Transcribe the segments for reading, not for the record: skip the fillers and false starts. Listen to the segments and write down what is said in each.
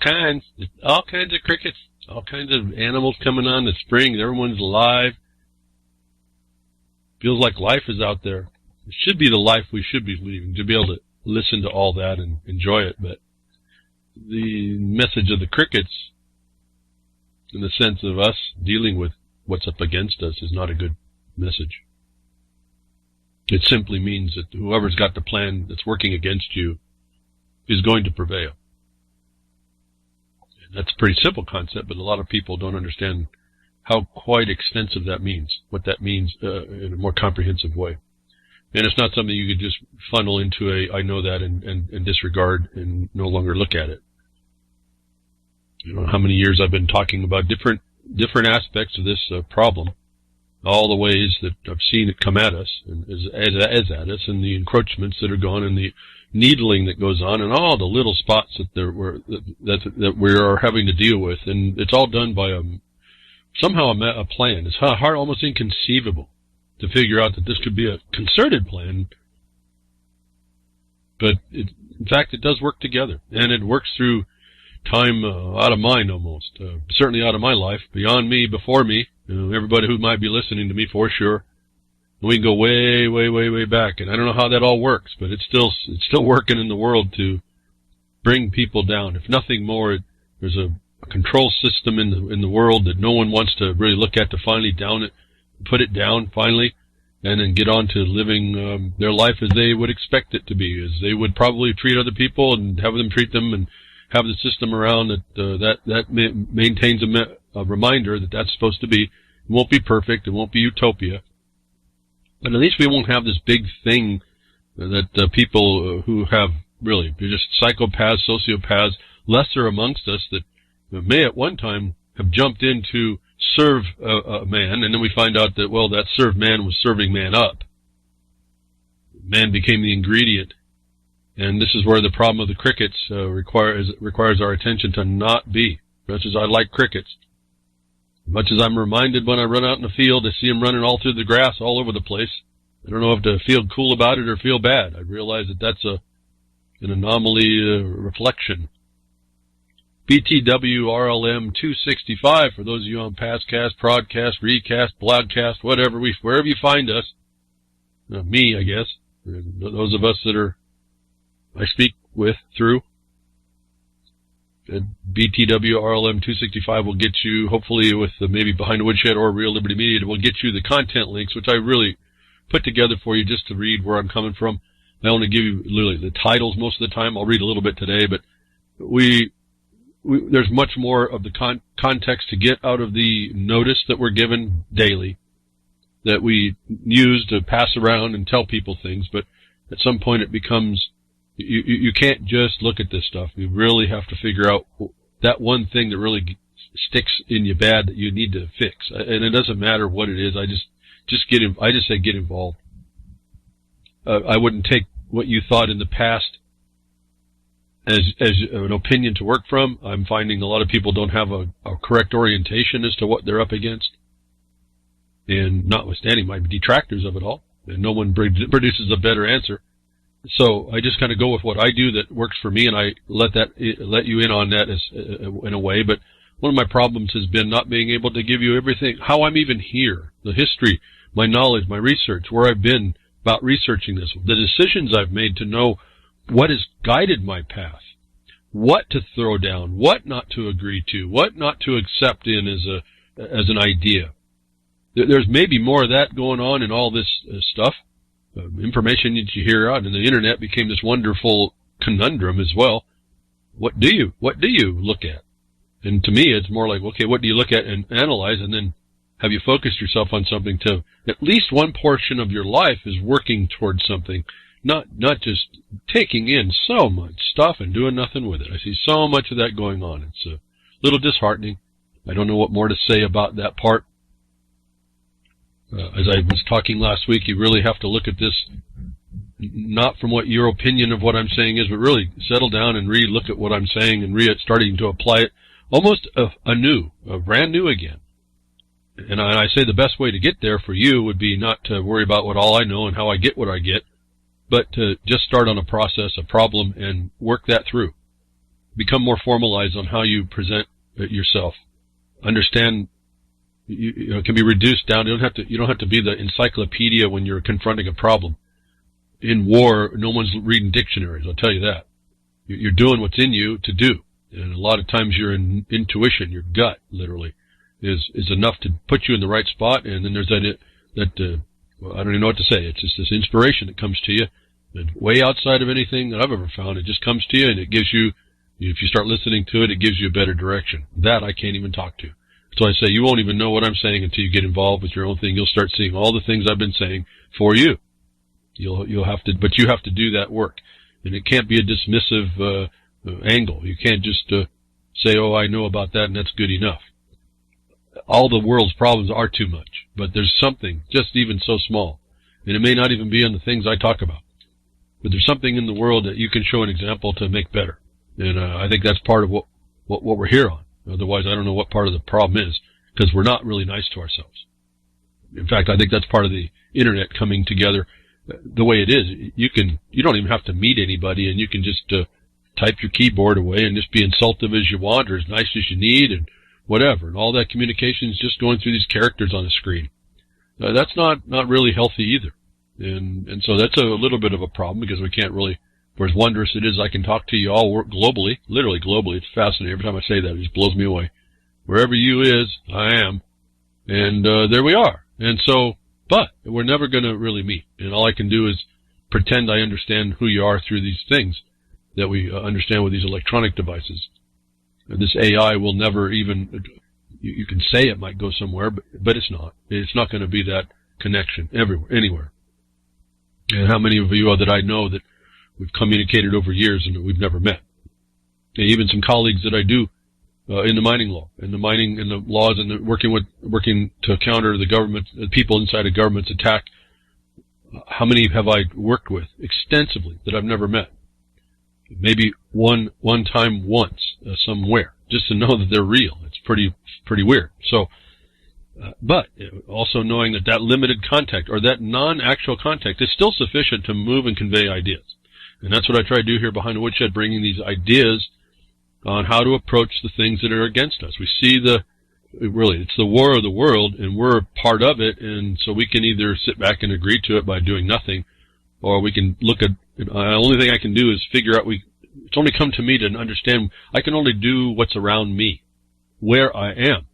kinds of crickets, all kinds of animals coming on the spring. Everyone's alive. Feels like life is out there. It should be the life we should be leading, to be able to listen to all that and enjoy it. But the message of the crickets, in the sense of us dealing with what's up against us, is not a good message. It simply means that whoever's got the plan that's working against you is going to prevail. And that's a pretty simple concept, but a lot of people don't understand how quite extensive that means, what that means in a more comprehensive way. And it's not something you could just funnel into I know that and disregard and no longer look at it. You know how many years I've been talking about different aspects of this problem, all the ways that I've seen it come at us and as at us, and the encroachments that are gone, and the needling that goes on, and all the little spots that we are having to deal with, and it's all done by somehow a plan. It's hard, almost inconceivable to figure out that this could be a concerted plan, but in fact it does work together, and it works through time out of mind almost, certainly out of my life, beyond me, before me, everybody who might be listening to me for sure. We can go way, way, way, way back, and I don't know how that all works, but it's still working in the world to bring people down. If nothing more, there's a control system in the world that no one wants to really look at, to finally put it down finally, and then get on to living their life as they would expect it to be, as they would probably treat other people and have them treat them, and have the system around that maintains a reminder that that's supposed to be. It won't be perfect. It won't be utopia. But at least we won't have this big thing that people who have really, they're just psychopaths, sociopaths, lesser amongst us, that may at one time have jumped in to serve a man, and then we find out that, well, that served man was serving man up. Man became the ingredient. And this is where the problem of the crickets requires our attention to not be. As much as I like crickets, as much as I'm reminded when I run out in the field, I see them running all through the grass all over the place. I don't know if to feel cool about it or feel bad. I realize that that's an anomaly reflection. BTW RLM 265 for those of you on Pastcast, Prodcast, Recast, Blogcast, wherever you find us. Me, I guess. Those of us that I speak with through. BTW RLM 265 will get you, hopefully with maybe Behind the Woodshed or Real Liberty Media, it will get you the content links, which I really put together for you just to read where I'm coming from. I only give you literally the titles most of the time. I'll read a little bit today, but there's much more of the context to get out of the notice that we're given daily, that we use to pass around and tell people things, but at some point it becomes, you can't just look at this stuff. You really have to figure out that one thing that really sticks in you bad that you need to fix. And it doesn't matter what it is. I just say get involved. I wouldn't take what you thought in the past as an opinion to work from. I'm finding a lot of people don't have a correct orientation as to what they're up against. And notwithstanding my detractors of it all, and no one produces a better answer. So I just kind of go with what I do that works for me, and I let you in on that in a way. But one of my problems has been not being able to give you everything, how I'm even here, the history, my knowledge, my research, where I've been about researching this, the decisions I've made to know what has guided my path, what to throw down, what not to agree to, what not to accept in as an idea. There's maybe more of that going on in all this stuff. Information that you hear out, and the internet became this wonderful conundrum as well. What do you look at? And to me, it's more like, okay, what do you look at and analyze, and then have you focused yourself on something to at least one portion of your life is working towards something, not just taking in so much stuff and doing nothing with it. I see so much of that going on. It's a little disheartening. I don't know what more to say about that part. As I was talking last week, you really have to look at this not from what your opinion of what I'm saying is, but really settle down and look at what I'm saying and starting to apply it almost brand new again. And I say the best way to get there for you would be not to worry about what all I know and how I get what I get, but to just start on a process, a problem, and work that through. become more formalized on how you present yourself. Understand, it can be reduced down. You don't have to be the encyclopedia when you're confronting a problem. In war, no one's reading dictionaries, I'll tell you that. You're doing what's in you to do. And a lot of times your intuition, your gut, literally, is enough to put you in the right spot. And then there's well, I don't even know what to say. It's just this inspiration that comes to you. And way outside of anything that I've ever found, it just comes to you, and it gives you, if you start listening to it, it gives you a better direction. That I can't even talk to. So I say, you won't even know what I'm saying until you get involved with your own thing. You'll start seeing all the things I've been saying for you. You'll have to, but you have to do that work. And it can't be a dismissive angle. You can't just say, oh, I know about that and that's good enough. All the world's problems are too much, but there's something just even so small, and it may not even be on the things I talk about, but there's something in the world that you can show an example to make better. And I think that's part of what we're here on. Otherwise, I don't know what part of the problem is, because we're not really nice to ourselves. In fact, I think that's part of the internet coming together the way it is. You don't even have to meet anybody, and you can just type your keyboard away and just be insultive as you want, or as nice as you need, and whatever. And all that communication is just going through these characters on the screen. That's not really healthy either. And so that's a little bit of a problem, because we can't really, for as wondrous it is, I can talk to you all globally, literally globally. It's fascinating. Every time I say that, it just blows me away. Wherever you is, I am. And there we are. And so, but we're never going to really meet. And all I can do is pretend I understand who you are through these things that we understand with these electronic devices. And this AI will never even, you can say it might go somewhere, but it's not. It's not going to be that connection anywhere. And how many of you are that I know that we've communicated over years and we've never met? And even some colleagues that I do in the mining law, and the mining and the laws, and working to counter the government, the people inside of government's attack. How many have I worked with extensively that I've never met? Maybe one time once somewhere, just to know that they're real. It's pretty weird. So, but also knowing that limited contact, or that non-actual contact, is still sufficient to move and convey ideas. And that's what I try to do here behind the woodshed, bringing these ideas on how to approach the things that are against us. We see it's the war of the world, and we're part of it, and so we can either sit back and agree to it by doing nothing, or we can look at, the only thing I can do is figure out, it's only come to me to understand, I can only do what's around me, where I am.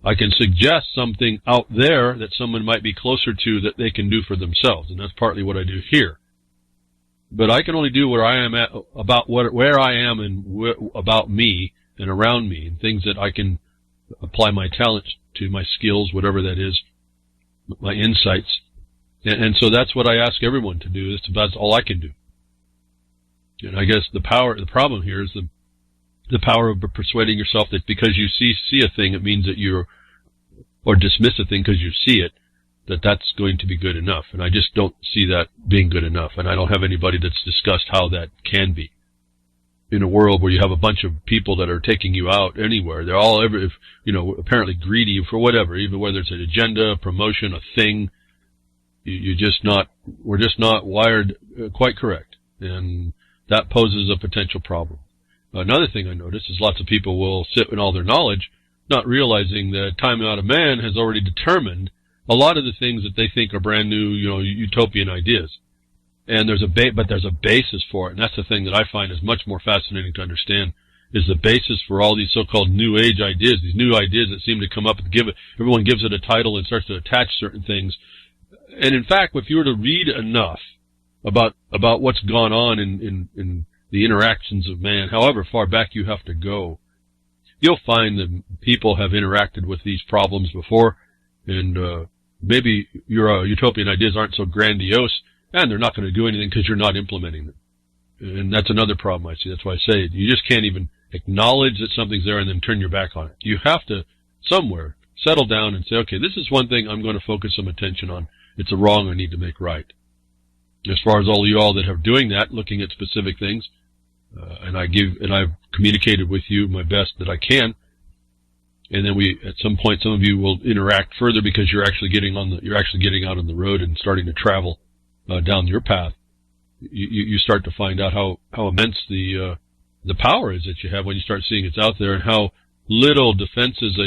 I can suggest something out there that someone might be closer to that they can do for themselves, and that's partly what I do here. But I can only do where I am at, about where I am, and about me and around me, and things that I can apply my talents to, my skills, whatever that is, my insights. And so that's what I ask everyone to do. That's all I can do. And I guess the problem here is the power of persuading yourself that because you see a thing, it means that or dismiss a thing because you see it, that's going to be good enough. And I just don't see that being good enough. And I don't have anybody that's discussed how that can be. In a world where you have a bunch of people that are taking you out anywhere, they're all apparently greedy for whatever, even whether it's an agenda, a promotion, a thing. We're just not wired quite correct. And that poses a potential problem. Another thing I notice is lots of people will sit in all their knowledge, not realizing that time out of man has already determined a lot of the things that they think are brand new, utopian ideas. And there's a basis for it. And that's the thing that I find is much more fascinating to understand, is the basis for all these so-called new age ideas, these new ideas that seem to come up and everyone gives it a title and starts to attach certain things. And in fact, if you were to read enough about what's gone on in the interactions of man, however far back you have to go, you'll find that people have interacted with these problems before, and maybe your utopian ideas aren't so grandiose, and they're not going to do anything because you're not implementing them. And that's another problem I see. That's why I say you just can't even acknowledge that something's there and then turn your back on it. You have to somewhere settle down and say, okay, this is one thing I'm going to focus some attention on. It's a wrong I need to make right. As far as all of you all that are doing that, looking at specific things, and I've communicated with you my best that I can. And then at some point, some of you will interact further because you're actually getting out on the road and starting to travel down your path. You start to find out how immense the the power is that you have when you start seeing it's out there, and how little defenses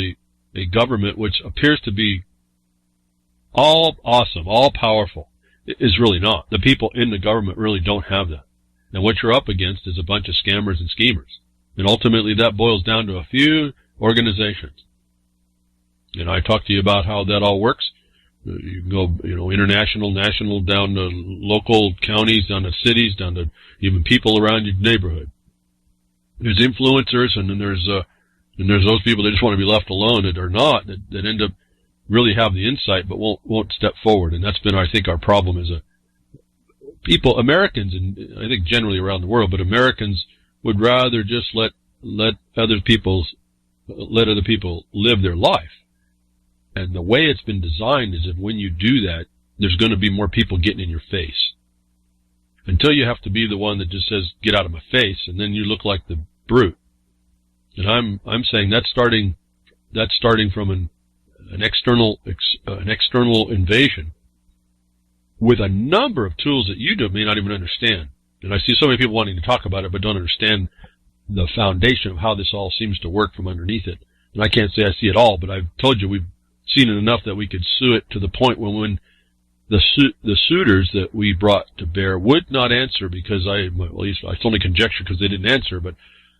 a government which appears to be all awesome, all powerful, is really not. The people in the government really don't have that. And what you're up against is a bunch of scammers and schemers. And ultimately that boils down to a few organizations. And I talked to you about how that all works. You can go, international, national, down to local counties, down to cities, down to even people around your neighborhood. There's influencers, and then there's those people that just want to be left alone that are not, that end up really have the insight but won't step forward. And that's been, I think, our problem as Americans, and I think generally around the world, but Americans would rather just let other people live their life. And the way it's been designed is that when you do that, there's going to be more people getting in your face. Until you have to be the one that just says, get out of my face, and then you look like the brute. And I'm saying that's starting from an external invasion with a number of tools that you may not even understand. And I see so many people wanting to talk about it but don't understand the foundation of how this all seems to work from underneath it. And I can't say I see it all, but I've told you we've seen it enough that we could sue it to the point when the suitors that we brought to bear would not answer, because it's only conjecture because they didn't answer, but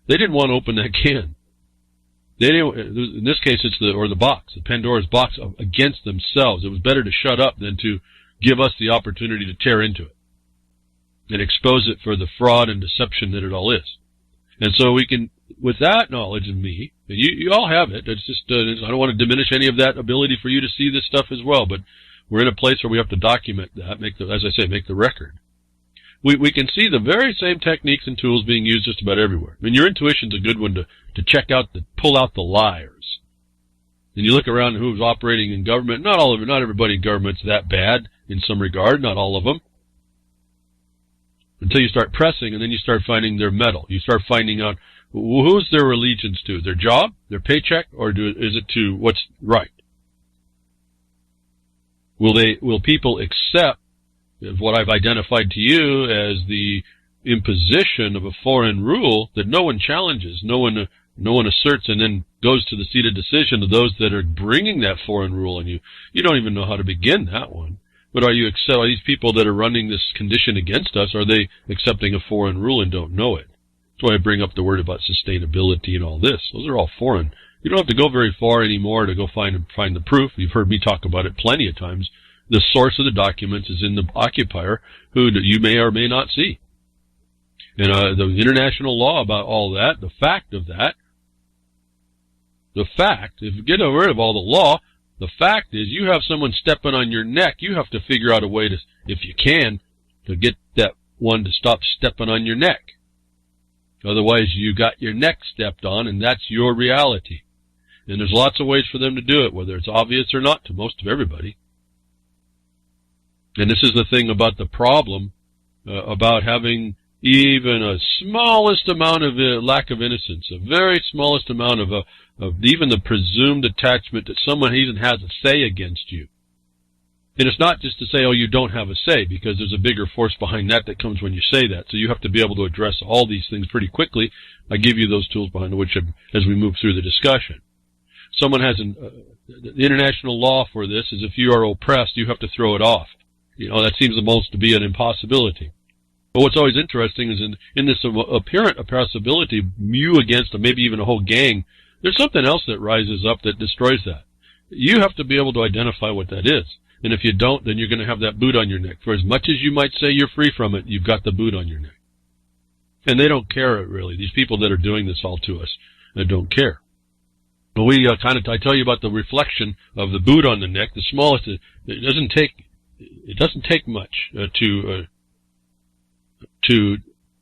they didn't want to open that can. They didn't. In this case, it's the box, the Pandora's box against themselves. It was better to shut up than to give us the opportunity to tear into it and expose it for the fraud and deception that it all is. And so we can, with that knowledge of me, and you all have it. It's just I don't want to diminish any of that ability for you to see this stuff as well. But we're in a place where we have to document that, make the record. We can see the very same techniques and tools being used just about everywhere. I mean, your intuition's a good one to check out, pull out the liars. And you look around who's operating in government. Not everybody in government's that bad in some regard. Not all of them. Until you start pressing, and then you start finding their mettle. You start finding out who's their allegiance to, their job, their paycheck, or is it to what's right? Will people accept what I've identified to you as the imposition of a foreign rule that no one challenges, no one asserts, and then goes to the seat of decision of those that are bringing that foreign rule on you? You don't even know how to begin that one. But are these people that are running this condition against us, are they accepting a foreign rule and don't know it? That's why I bring up the word about sustainability and all this. Those are all foreign. You don't have to go very far anymore to go find the proof. You've heard me talk about it plenty of times. The source of the documents is in the occupier, who you may or may not see. And the international law about all that, the fact, if you get rid of all the law, the fact is you have someone stepping on your neck. You have to figure out a way to, if you can, to get that one to stop stepping on your neck. Otherwise, you got your neck stepped on, and that's your reality. And there's lots of ways for them to do it, whether it's obvious or not to most of everybody. And this is the thing about the problem, about having even a smallest amount of lack of innocence, a very smallest amount of even the presumed attachment that someone even has a say against you. And it's not just to say, oh, you don't have a say, because there's a bigger force behind that comes when you say that. So you have to be able to address all these things pretty quickly. I give you those tools behind which as we move through the discussion. Someone has the international law for this is if you are oppressed, you have to throw it off. That seems the most to be an impossibility. But what's always interesting is in this apparent impossibility, you against maybe even a whole gang, there's something else that rises up that destroys that. You have to be able to identify what that is. And if you don't, then you're going to have that boot on your neck. For as much as you might say you're free from it, you've got the boot on your neck. And they don't care, really. These people that are doing this all to us, they don't care. But I tell you about the reflection of the boot on the neck, the smallest. It doesn't take much to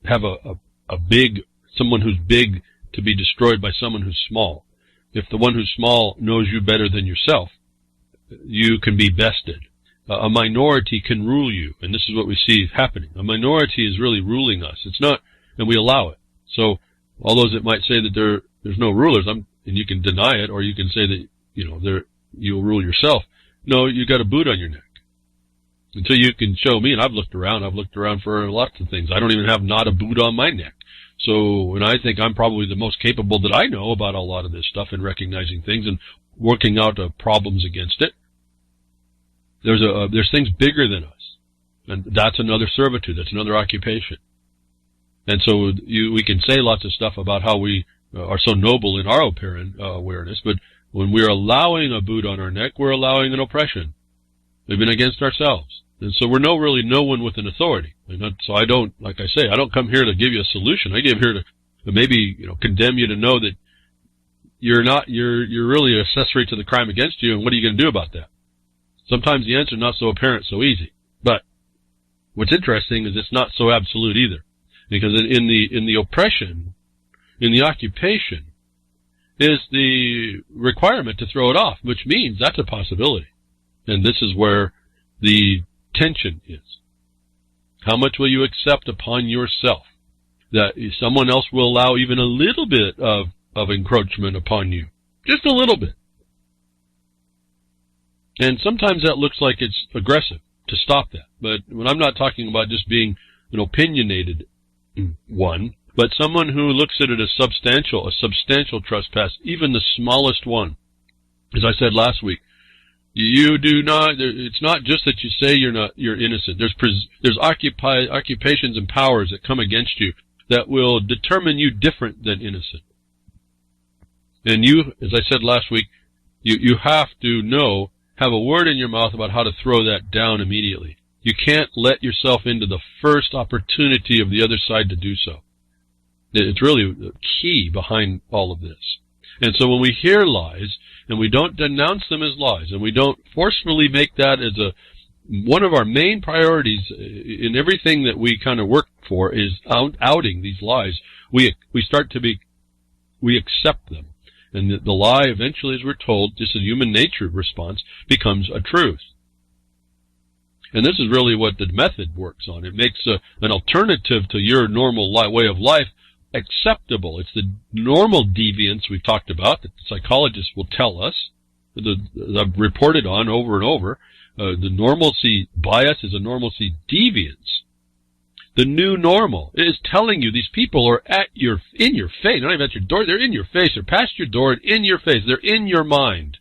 have someone who's big to be destroyed by someone who's small. If the one who's small knows you better than yourself, you can be bested. A minority can rule you, and this is what we see happening. A minority is really ruling us. It's not, and we allow it. So all those that might say that there's no rulers, and you can deny it, or you can say that you'll rule yourself. No, you got a boot on your neck. Until you can show me, and I've looked around for lots of things. I don't even have not a boot on my neck. So, and I think I'm probably the most capable that I know about a lot of this stuff and recognizing things and working out problems against it. There's things bigger than us, and that's another servitude. That's another occupation. And so we can say lots of stuff about how we are so noble in our apparent awareness, but when we're allowing a boot on our neck, we're allowing an oppression, even against ourselves. And so we're really no one with an authority. And so I don't, like I say, I don't come here to give you a solution. I come here to maybe condemn you to know that you're really an accessory to the crime against you, and what are you going to do about that? Sometimes the answer is not so apparent, so easy. But what's interesting is it's not so absolute either. Because in the oppression, in the occupation, is the requirement to throw it off, which means that's a possibility. And this is where the tension is. How much will you accept upon yourself that someone else will allow even a little bit of encroachment upon you? Just a little bit. And sometimes that looks like it's aggressive to stop that. But when I'm not talking about just being an opinionated one, but someone who looks at it as a substantial trespass, even the smallest one. As I said last week, you do not, it's not just that you say you're innocent. There's occupations and powers that come against you that will determine you different than innocent. And you, as I said last week, you have to have a word in your mouth about how to throw that down immediately. You can't let yourself into the first opportunity of the other side to do so. It's really the key behind all of this. And so when we hear lies, and we don't denounce them as lies, and we don't forcefully make that as one of our main priorities in everything that we kind of work for is outing these lies, we accept them. And the lie eventually, as we're told, just a human nature response, becomes a truth. And this is really what the method works on. It makes an alternative to your normal way of life acceptable. It's the normal deviance we've talked about that the psychologists will tell us, I've reported on over and over. The normalcy bias is a normalcy deviance. The new normal is telling you these people are in your face. They're not even at your door. They're in your face. They're past your door and in your face. They're in your mind.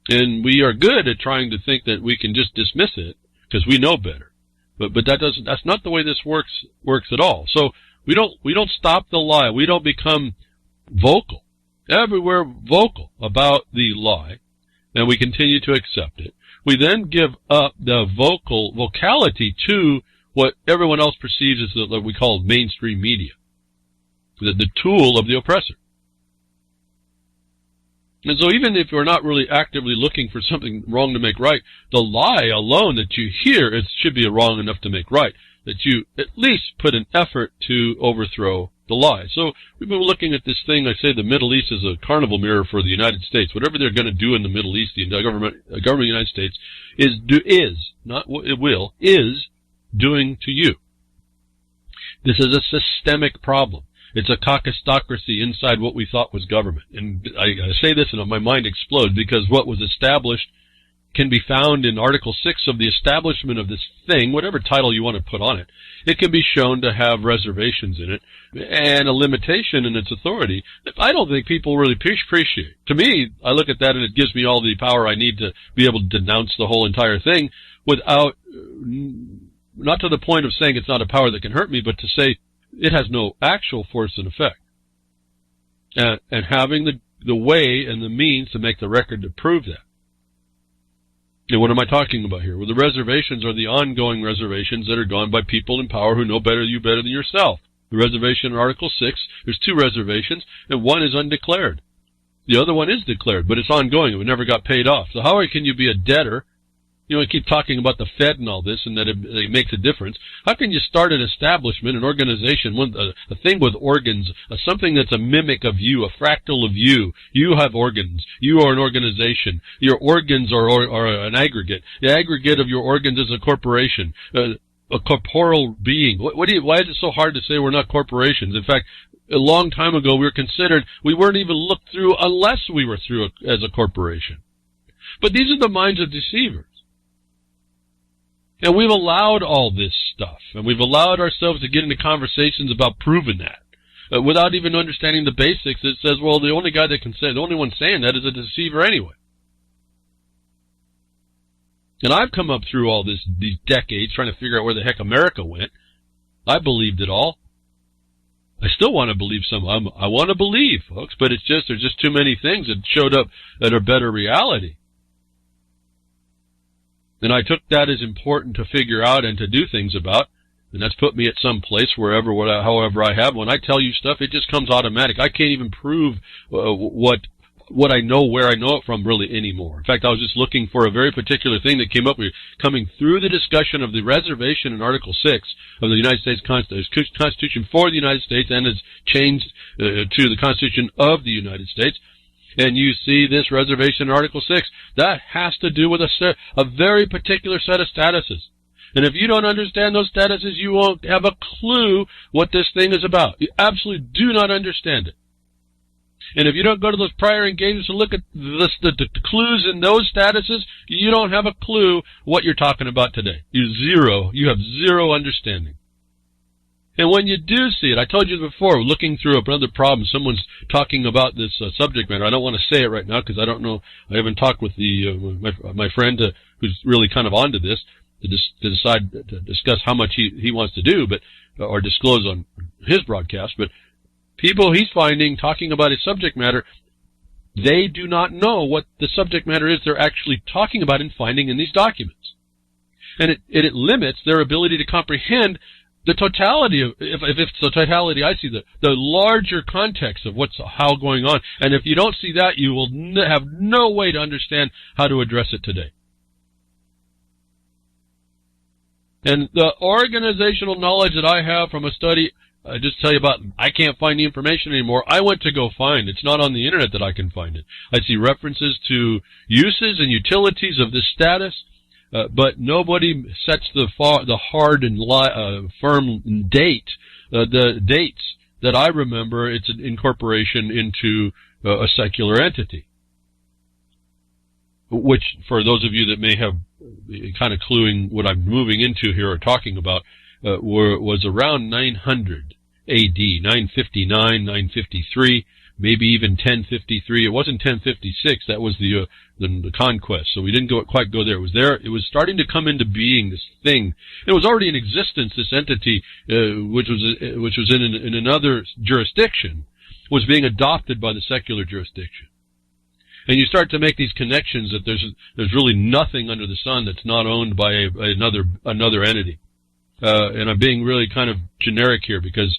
And we are good at trying to think that we can just dismiss it because we know better. But that's not the way this works at all. So we don't stop the lie. We don't become vocal. Everywhere vocal about the lie, and we continue to accept it. We then give up the vocality to what everyone else perceives as what we call mainstream media, the tool of the oppressor. And so even if we're not really actively looking for something wrong to make right, the lie alone that you hear should be wrong enough to make right, that you at least put an effort to overthrow the lie. So we've been looking at this thing. I say the Middle East is a carnival mirror for the United States. Whatever they're going to do in the Middle East, the government of the United States is doing to you. This is a systemic problem. It's a caucustocracy inside what we thought was government. And I say this and my mind explodes because what was established can be found in Article 6 of the establishment of this thing, whatever title you want to put on it. It can be shown to have reservations in it and a limitation in its authority that I don't think people really appreciate. To me, I look at that and it gives me all the power I need to be able to denounce the whole entire thing without, not to the point of saying it's not a power that can hurt me, but to say it has no actual force and effect. And having the way and the means to make the record to prove that. And what am I talking about here? Well, the reservations are the ongoing reservations that are gone by people in power who know better than yourself. The reservation in Article 6, there's two reservations, and one is undeclared. The other one is declared, but it's ongoing. It never got paid off. So how can you be a debtor? You know, I keep talking about the Fed and all this and that it makes a difference. How can you start an establishment, an organization, a thing with organs, something that's a mimic of you, a fractal of you? You have organs. You are an organization. Your organs are an aggregate. The aggregate of your organs is a corporation, a corporeal being. Why is it so hard to say we're not corporations? In fact, a long time ago we weren't even looked through unless we were through as a corporation. But these are the minds of deceivers. And we've allowed all this stuff, and we've allowed ourselves to get into conversations about proving that. Without even understanding the basics, it says, well, the only guy that can say, the only one saying that is a deceiver anyway. And I've come up through all these decades trying to figure out where the heck America went. I believed it all. I still want to believe some. I want to believe, folks, but there's just too many things that showed up that are better reality. And I took that as important to figure out and to do things about, and that's put me at some place however I have. When I tell you stuff, it just comes automatic. I can't even prove what I know, where I know it from really anymore. In fact, I was just looking for a very particular thing that came up. We're coming through the discussion of the reservation in Article 6 of the United States Constitution for the United States, and is changed to the Constitution of the United States. And you see this reservation in Article 6, that has to do with a very particular set of statuses. And if you don't understand those statuses, you won't have a clue what this thing is about. You absolutely do not understand it. And if you don't go to those prior engagements and look at the clues in those statuses, you don't have a clue what you're talking about today. You have zero understanding. And when you do see it, I told you before, looking through another problem, someone's talking about this subject matter. I don't want to say it right now because I don't know. I haven't talked with my friend who's really kind of onto this to decide to discuss how much he wants to do, or disclose on his broadcast. But people he's finding talking about his subject matter, they do not know what the subject matter is they're actually talking about and finding in these documents, and it limits their ability to comprehend the totality of, if it's the totality, I see the larger context of how going on. And if you don't see that, you will have no way to understand how to address it today. And the organizational knowledge that I have from a study, I just tell you about, I can't find the information anymore. I went to go find. It's not on the internet that I can find it. I see references to uses and utilities of this status. But nobody sets the hard and firm date. The dates that I remember, it's an incorporation into a secular entity. Which, for those of you that may have kind of cluing what I'm moving into here or talking about, was around 900 A.D., 959, 953. Maybe even 1053. It wasn't 1056. That was the conquest. So we didn't quite go there. It was there. It was starting to come into being, this thing. It was already in existence. This entity, which was in another jurisdiction, was being adopted by the secular jurisdiction. And you start to make these connections that there's really nothing under the sun that's not owned by another entity. And I'm being really kind of generic here because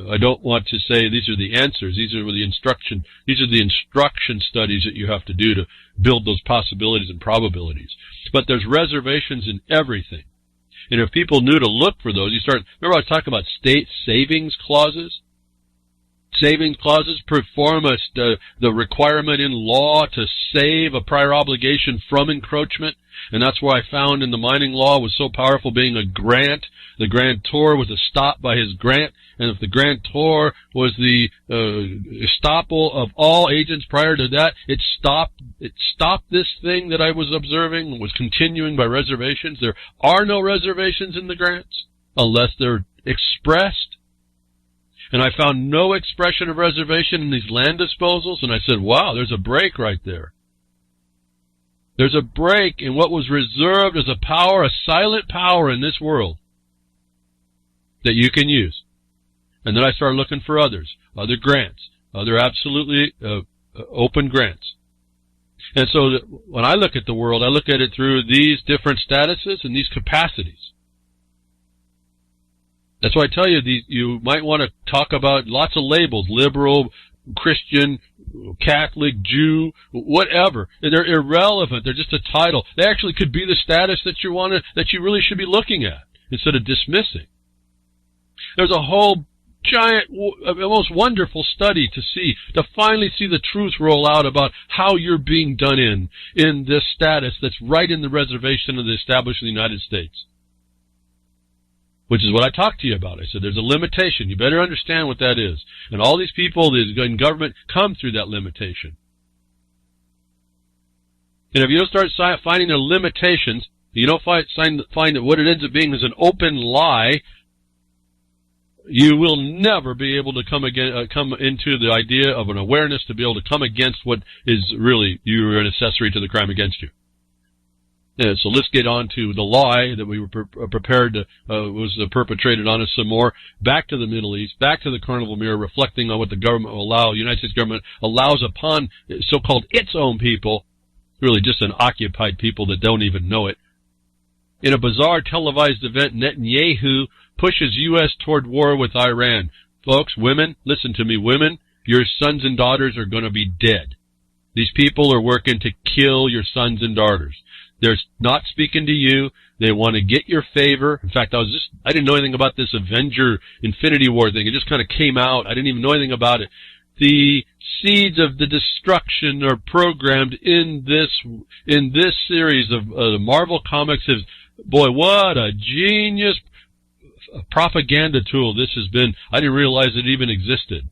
I don't want to say these are the answers. These are the instruction studies that you have to do to build those possibilities and probabilities. But there's reservations in everything. And if people knew to look for those, remember I was talking about state savings clauses? Savings clauses perform the requirement in law to save a prior obligation from encroachment. And that's why I found in the mining law was so powerful, being a grant. The grantor was estopped by his grant, and if the grantor was the estoppel of all agents prior to that, it stopped this thing that I was observing, was continuing by reservations. There are no reservations in the grants unless they're expressed. And I found no expression of reservation in these land disposals, and I said, wow, there's a break right there. There's a break in what was reserved as a power, a silent power in this world that you can use. And then I started looking for other grants, other absolutely open grants. And so when I look at the world, I look at it through these different statuses and these capacities. That's why I tell you, you might want to talk about lots of labels, liberal, Christian, Catholic, Jew, whatever. They're irrelevant. They're just a title. They actually could be the status that you really should be looking at instead of dismissing. There's a whole giant, most wonderful study to finally see the truth roll out about how you're being done in this status that's right in the reservation of the established in the United States. Which is what I talked to you about. I said there's a limitation. You better understand what that is. And all these people in government come through that limitation. And if you don't start finding their limitations, you don't find that what it ends up being is an open lie, you will never be able to come into the idea of an awareness to be able to come against what is really you're an accessory to the crime against you. So let's get on to the lie that we were prepared to, was perpetrated on us some more. Back to the Middle East, back to the carnival mirror, reflecting on what the government will allow, United States government allows upon so-called its own people, really just an occupied people that don't even know it. In a bizarre televised event, Netanyahu pushes U.S. toward war with Iran. Folks, women, listen to me, women, your sons and daughters are going to be dead. These people are working to kill your sons and daughters. They're not speaking to you. They want to get your favor. In fact, I didn't know anything about this Avenger Infinity War thing. It just kind of came out. I didn't even know anything about it. The seeds of the destruction are programmed in this series of Marvel Comics. Boy, what a genius propaganda tool this has been. I didn't realize it even existed.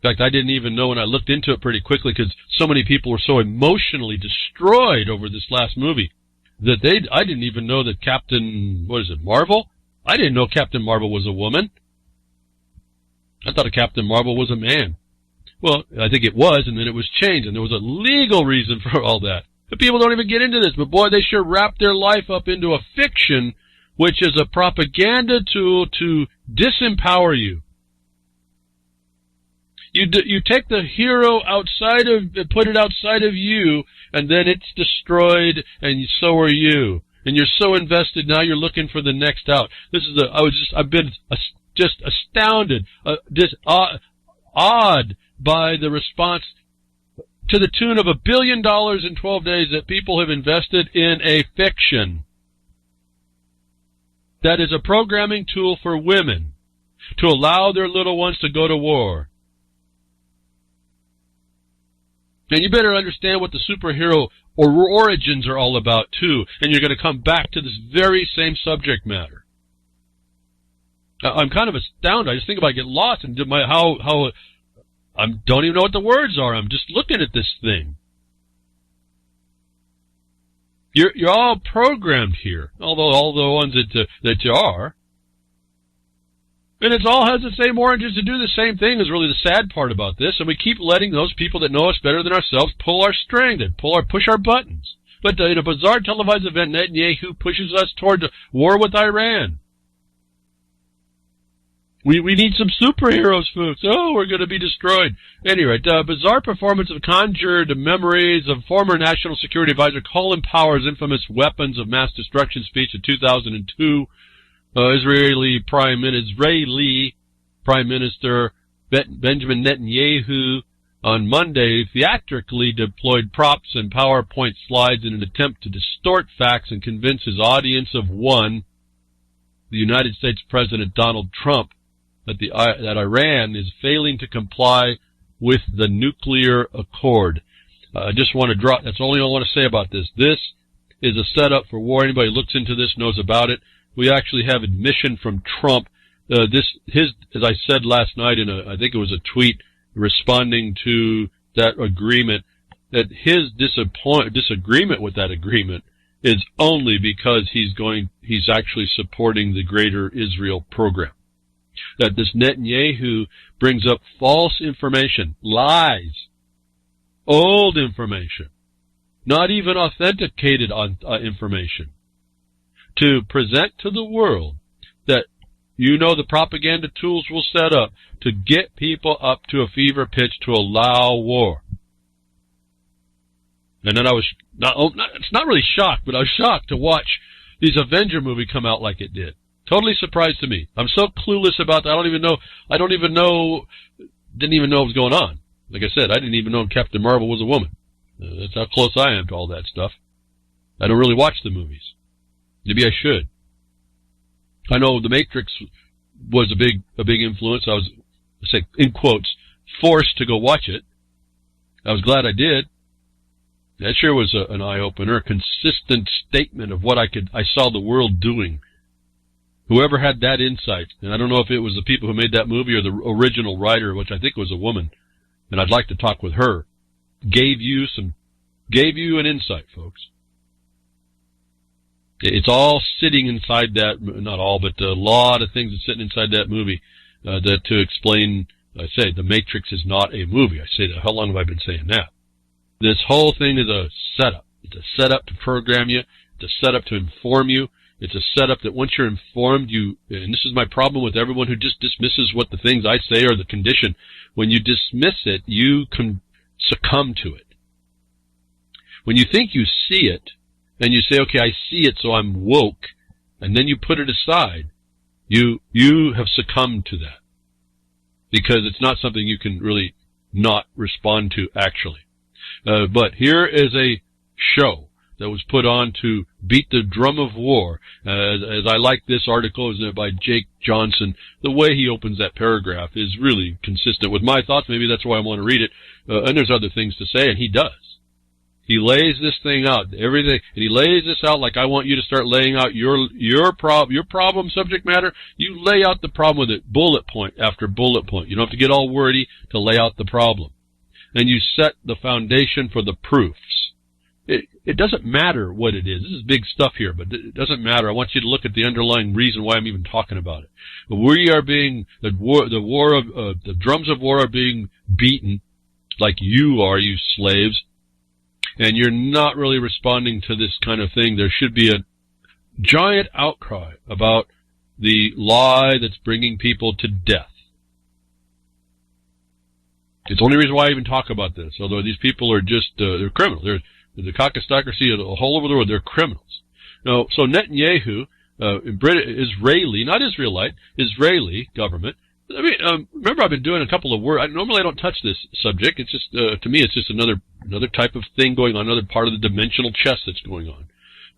In fact, I didn't even know when I looked into it pretty quickly because so many people were so emotionally destroyed over this last movie that I didn't even know that Marvel? I didn't know Captain Marvel was a woman. I thought Captain Marvel was a man. Well, I think it was, and then it was changed, and there was a legal reason for all that. But people don't even get into this, but boy, they sure wrap their life up into a fiction, which is a propaganda tool to disempower you. You take the hero put it outside of you, and then it's destroyed, and so are you. And you're so invested, now you're looking for the next out. I've been just astounded, awed by the response to the tune of $1 billion in 12 days that people have invested in a fiction that is a programming tool for women to allow their little ones to go to war. And you better understand what the superhero origins are all about, too. And you're going to come back to this very same subject matter. I'm kind of astounded. I just think about I get lost and I don't even know what the words are. I'm just looking at this thing. You're all programmed here, although all the ones that you are. And it all has the same origins to do the same thing is really the sad part about this. And we keep letting those people that know us better than ourselves pull our string and push our buttons. But in a bizarre televised event, Netanyahu pushes us toward war with Iran. We need some superheroes, folks. Oh, we're going to be destroyed. Anyway, bizarre performance of conjured memories of former National Security Advisor Colin Powell's infamous weapons of mass destruction speech in 2002. Israeli Prime Minister Benjamin Netanyahu on Monday theatrically deployed props and PowerPoint slides in an attempt to distort facts and convince his audience of one, the United States President Donald Trump, that Iran is failing to comply with the nuclear accord. I just want to that's all I want to say about this. This is a setup for war. Anybody who looks into this knows about it. We actually have admission from Trump. As I said last night I think it was a tweet responding to that agreement, that his disagreement with that agreement is only because he's actually supporting the Greater Israel program. That this Netanyahu brings up false information, lies, old information, not even authenticated information, to present to the world that the propaganda tools will set up to get people up to a fever pitch to allow war. And then I was it's not really shocked, but I was shocked to watch these Avenger movie come out like it did. Totally surprised to me. I'm so clueless about that. Didn't even know what was going on. Like I said, I didn't even know Captain Marvel was a woman. That's how close I am to all that stuff. I don't really watch the movies. Maybe I should. I know The Matrix was a big influence. I was, say, in quotes, forced to go watch it. I was glad I did. That sure was an eye-opener, a consistent statement of what I saw the world doing. Whoever had that insight, and I don't know if it was the people who made that movie or the original writer, which I think was a woman, and I'd like to talk with her, gave you an insight, folks. It's all sitting inside that, not all, but a lot of things that's sitting inside that movie that to explain, I say, The Matrix is not a movie. I say that. How long have I been saying that? This whole thing is a setup. It's a setup to program you. It's a setup to inform you. It's a setup that once you're informed, and this is my problem with everyone who just dismisses what the things I say are the condition. When you dismiss it, you can succumb to it. When you think you see it, and you say, okay, I see it, so I'm woke, and then you put it aside, you have succumbed to that. Because it's not something you can really not respond to, actually. But here is a show that was put on to beat the drum of war. As I like this article, is by Jake Johnson. The way he opens that paragraph is really consistent with my thoughts. Maybe that's why I want to read it. And there's other things to say, and he does. He lays this thing out, everything, and he lays this out like I want you to start laying out your problem subject matter. You lay out the problem with it, bullet point after bullet point. You don't have to get all wordy to lay out the problem. And you set the foundation for the proofs. It doesn't matter what it is. This is big stuff here, but it doesn't matter. I want you to look at the underlying reason why I'm even talking about it. We are being, the drums of war are being beaten like you are, you slaves. And you're not really responding to this kind of thing. There should be a giant outcry about the lie that's bringing people to death. It's the only reason why I even talk about this, although these people are just, they're criminals. They're the caucustocracy all over the world. They're criminals. Now, so Netanyahu, Israeli, not Israelite, Israeli government. I mean, remember I've been doing a couple of words. Normally I don't touch this subject. It's just, to me, it's just another type of thing going on, another part of the dimensional chess that's going on.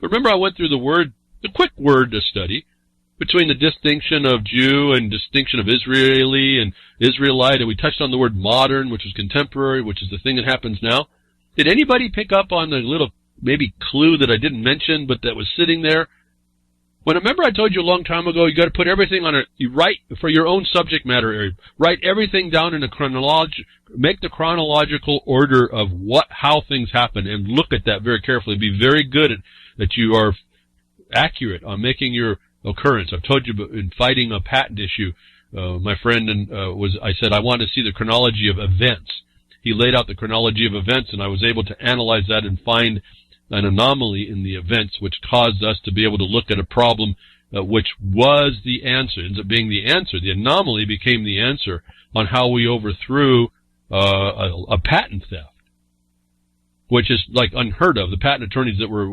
But remember I went through the quick word study between the distinction of Jew and distinction of Israeli and Israelite, and we touched on the word modern, which is contemporary, which is the thing that happens now. Did anybody pick up on the little, maybe clue that I didn't mention, but that was sitting there? Remember I told you a long time ago, you got to put everything on you write for your own subject matter area. Write everything down in make the chronological order of how things happen, and look at that very carefully. Be very good at that you are accurate on making your occurrence. I've told you in fighting a patent issue, my friend I said I wanted to see the chronology of events. He laid out the chronology of events, and I was able to analyze that and find an anomaly in the events which caused us to be able to look at a problem which was the answer. It ends up being the answer. The anomaly became the answer on how we overthrew a patent theft, which is like unheard of. The patent attorneys that we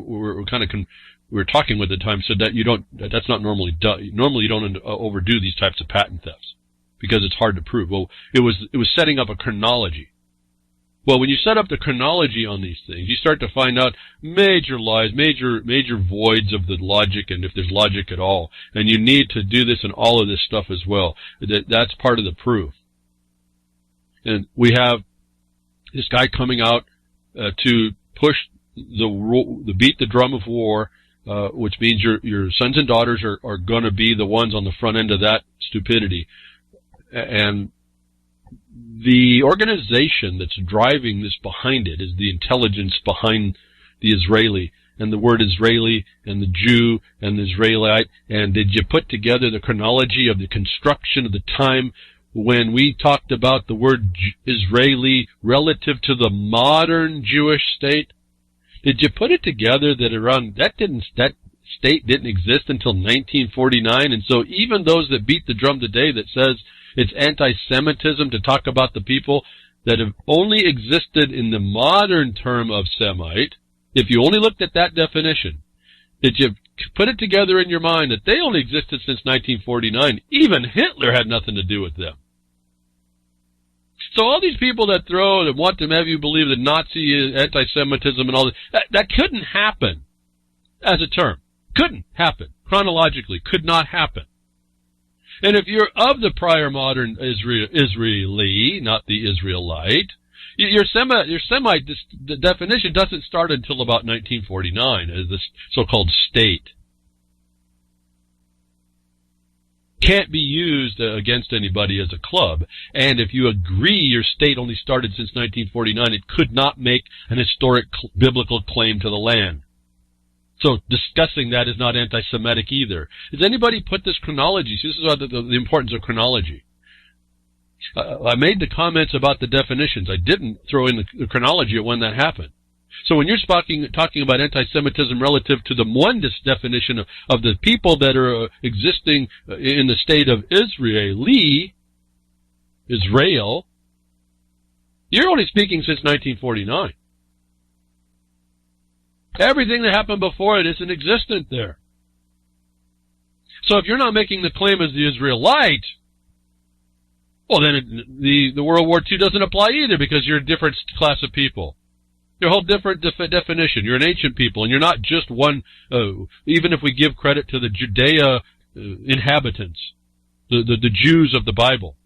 were talking with at the time said that that's not normally done. Normally you don't overdo these types of patent thefts because it's hard to prove. Well, it was setting up a chronology. Well, when you set up the chronology on these things, you start to find out major lies, major voids of the logic, and if there's logic at all. And you need to do this in all of this stuff as well. That's part of the proof. And we have this guy coming out to push the beat the drum of war, which means your sons and daughters are going to be the ones on the front end of that stupidity. And the organization that's driving this behind it is the intelligence behind the Israeli, and the word Israeli, and the Jew, and the Israelite. And did you put together the chronology of the construction of the time when we talked about the word Israeli relative to the modern Jewish state? Did you put it together that that state didn't exist until 1949? And so even those that beat the drum today that says it's anti-Semitism to talk about the people that have only existed in the modern term of Semite, if you only looked at that definition, did you put it together in your mind that they only existed since 1949? Even Hitler had nothing to do with them. So all these people that want to have you believe that Nazi anti-Semitism and all that couldn't happen as a term. Couldn't happen. Chronologically, could not happen. And if you're of the prior modern Israeli, not the Israelite, your Semite definition doesn't start until about 1949 as the so-called state. Can't be used against anybody as a club. And if you agree your state only started since 1949, it could not make an historic biblical claim to the land. So discussing that is not anti-Semitic either. Does anybody put this chronology? See, this is the importance of chronology. I made the comments about the definitions. I didn't throw in the chronology of when that happened. So when you're talking about anti-Semitism relative to the oneness definition of the people that are existing in the state of Israel, you're only speaking since 1949. Everything that happened before it isn't existent there. So if you're not making the claim as the Israelite, well, then the World War II doesn't apply either, because you're a different class of people. You're a whole different definition. You're an ancient people, and you're not just one, even if we give credit to the Judea inhabitants, the Jews of the Bible.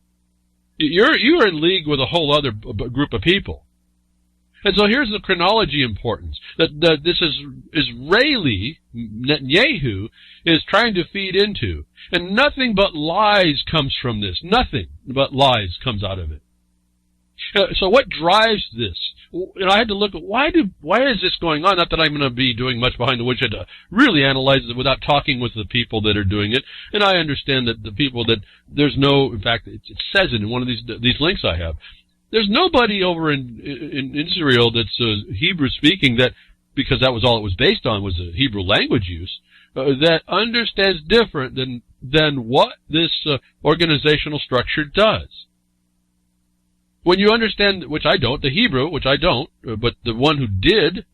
You're in league with a whole other group of people. And so here's the chronology importance, that this is Israeli, Netanyahu, is trying to feed into. And nothing but lies comes from this. Nothing but lies comes out of it. So what drives this? And I had to look at why is this going on? Not that I'm going to be doing much behind the woodshed to really analyze it without talking with the people that are doing it. And I understand that the people that in fact, it says it in one of these links I have. There's nobody over in Israel that's Hebrew speaking, that, because that was all it was based on, was a Hebrew language use, that understands different than what this organizational structure does. When you understand, which I don't, the Hebrew, which I don't, but the one who did,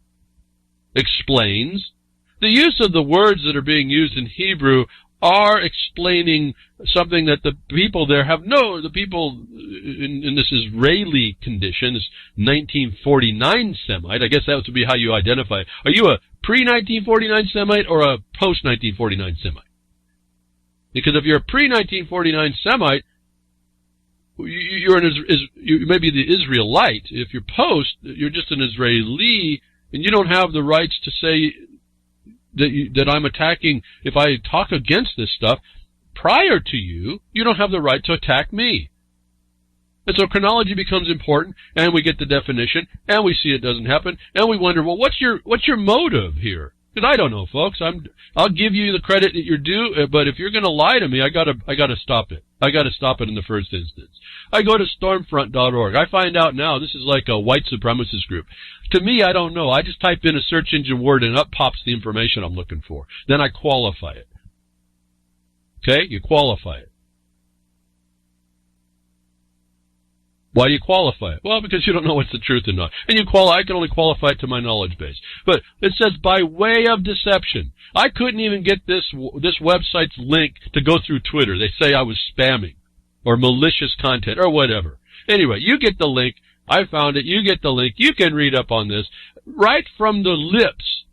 explains, the use of the words that are being used in Hebrew are explaining something that the people there the people in this Israeli condition, this 1949 Semite, I guess that would be how you identify it. Are you a pre-1949 Semite or a post-1949 Semite? Because if you're a pre-1949 Semite, you may be the Israelite. If you're post, you're just an Israeli, and you don't have the rights to say that I'm attacking. If I talk against this stuff prior to you don't have the right to attack me. And so chronology becomes important, and we get the definition, and we see it doesn't happen, and we wonder, well, what's your motive here? Because I don't know, folks. I'll give you the credit that you're due, but if you're going to lie to me, I gotta stop it. I gotta stop it in the first instance. I go to stormfront.org. I find out now this is like a white supremacist group. To me, I don't know. I just type in a search engine word and up pops the information I'm looking for. Then I qualify it. Okay? You qualify it. Why do you qualify it? Well, because you don't know what's the truth or not. And I can only qualify it to my knowledge base. But it says by way of deception. I couldn't even get this website's link to go through Twitter. They say I was spamming or malicious content or whatever. Anyway, you get the link. I found it. You get the link. You can read up on this. Right from the lips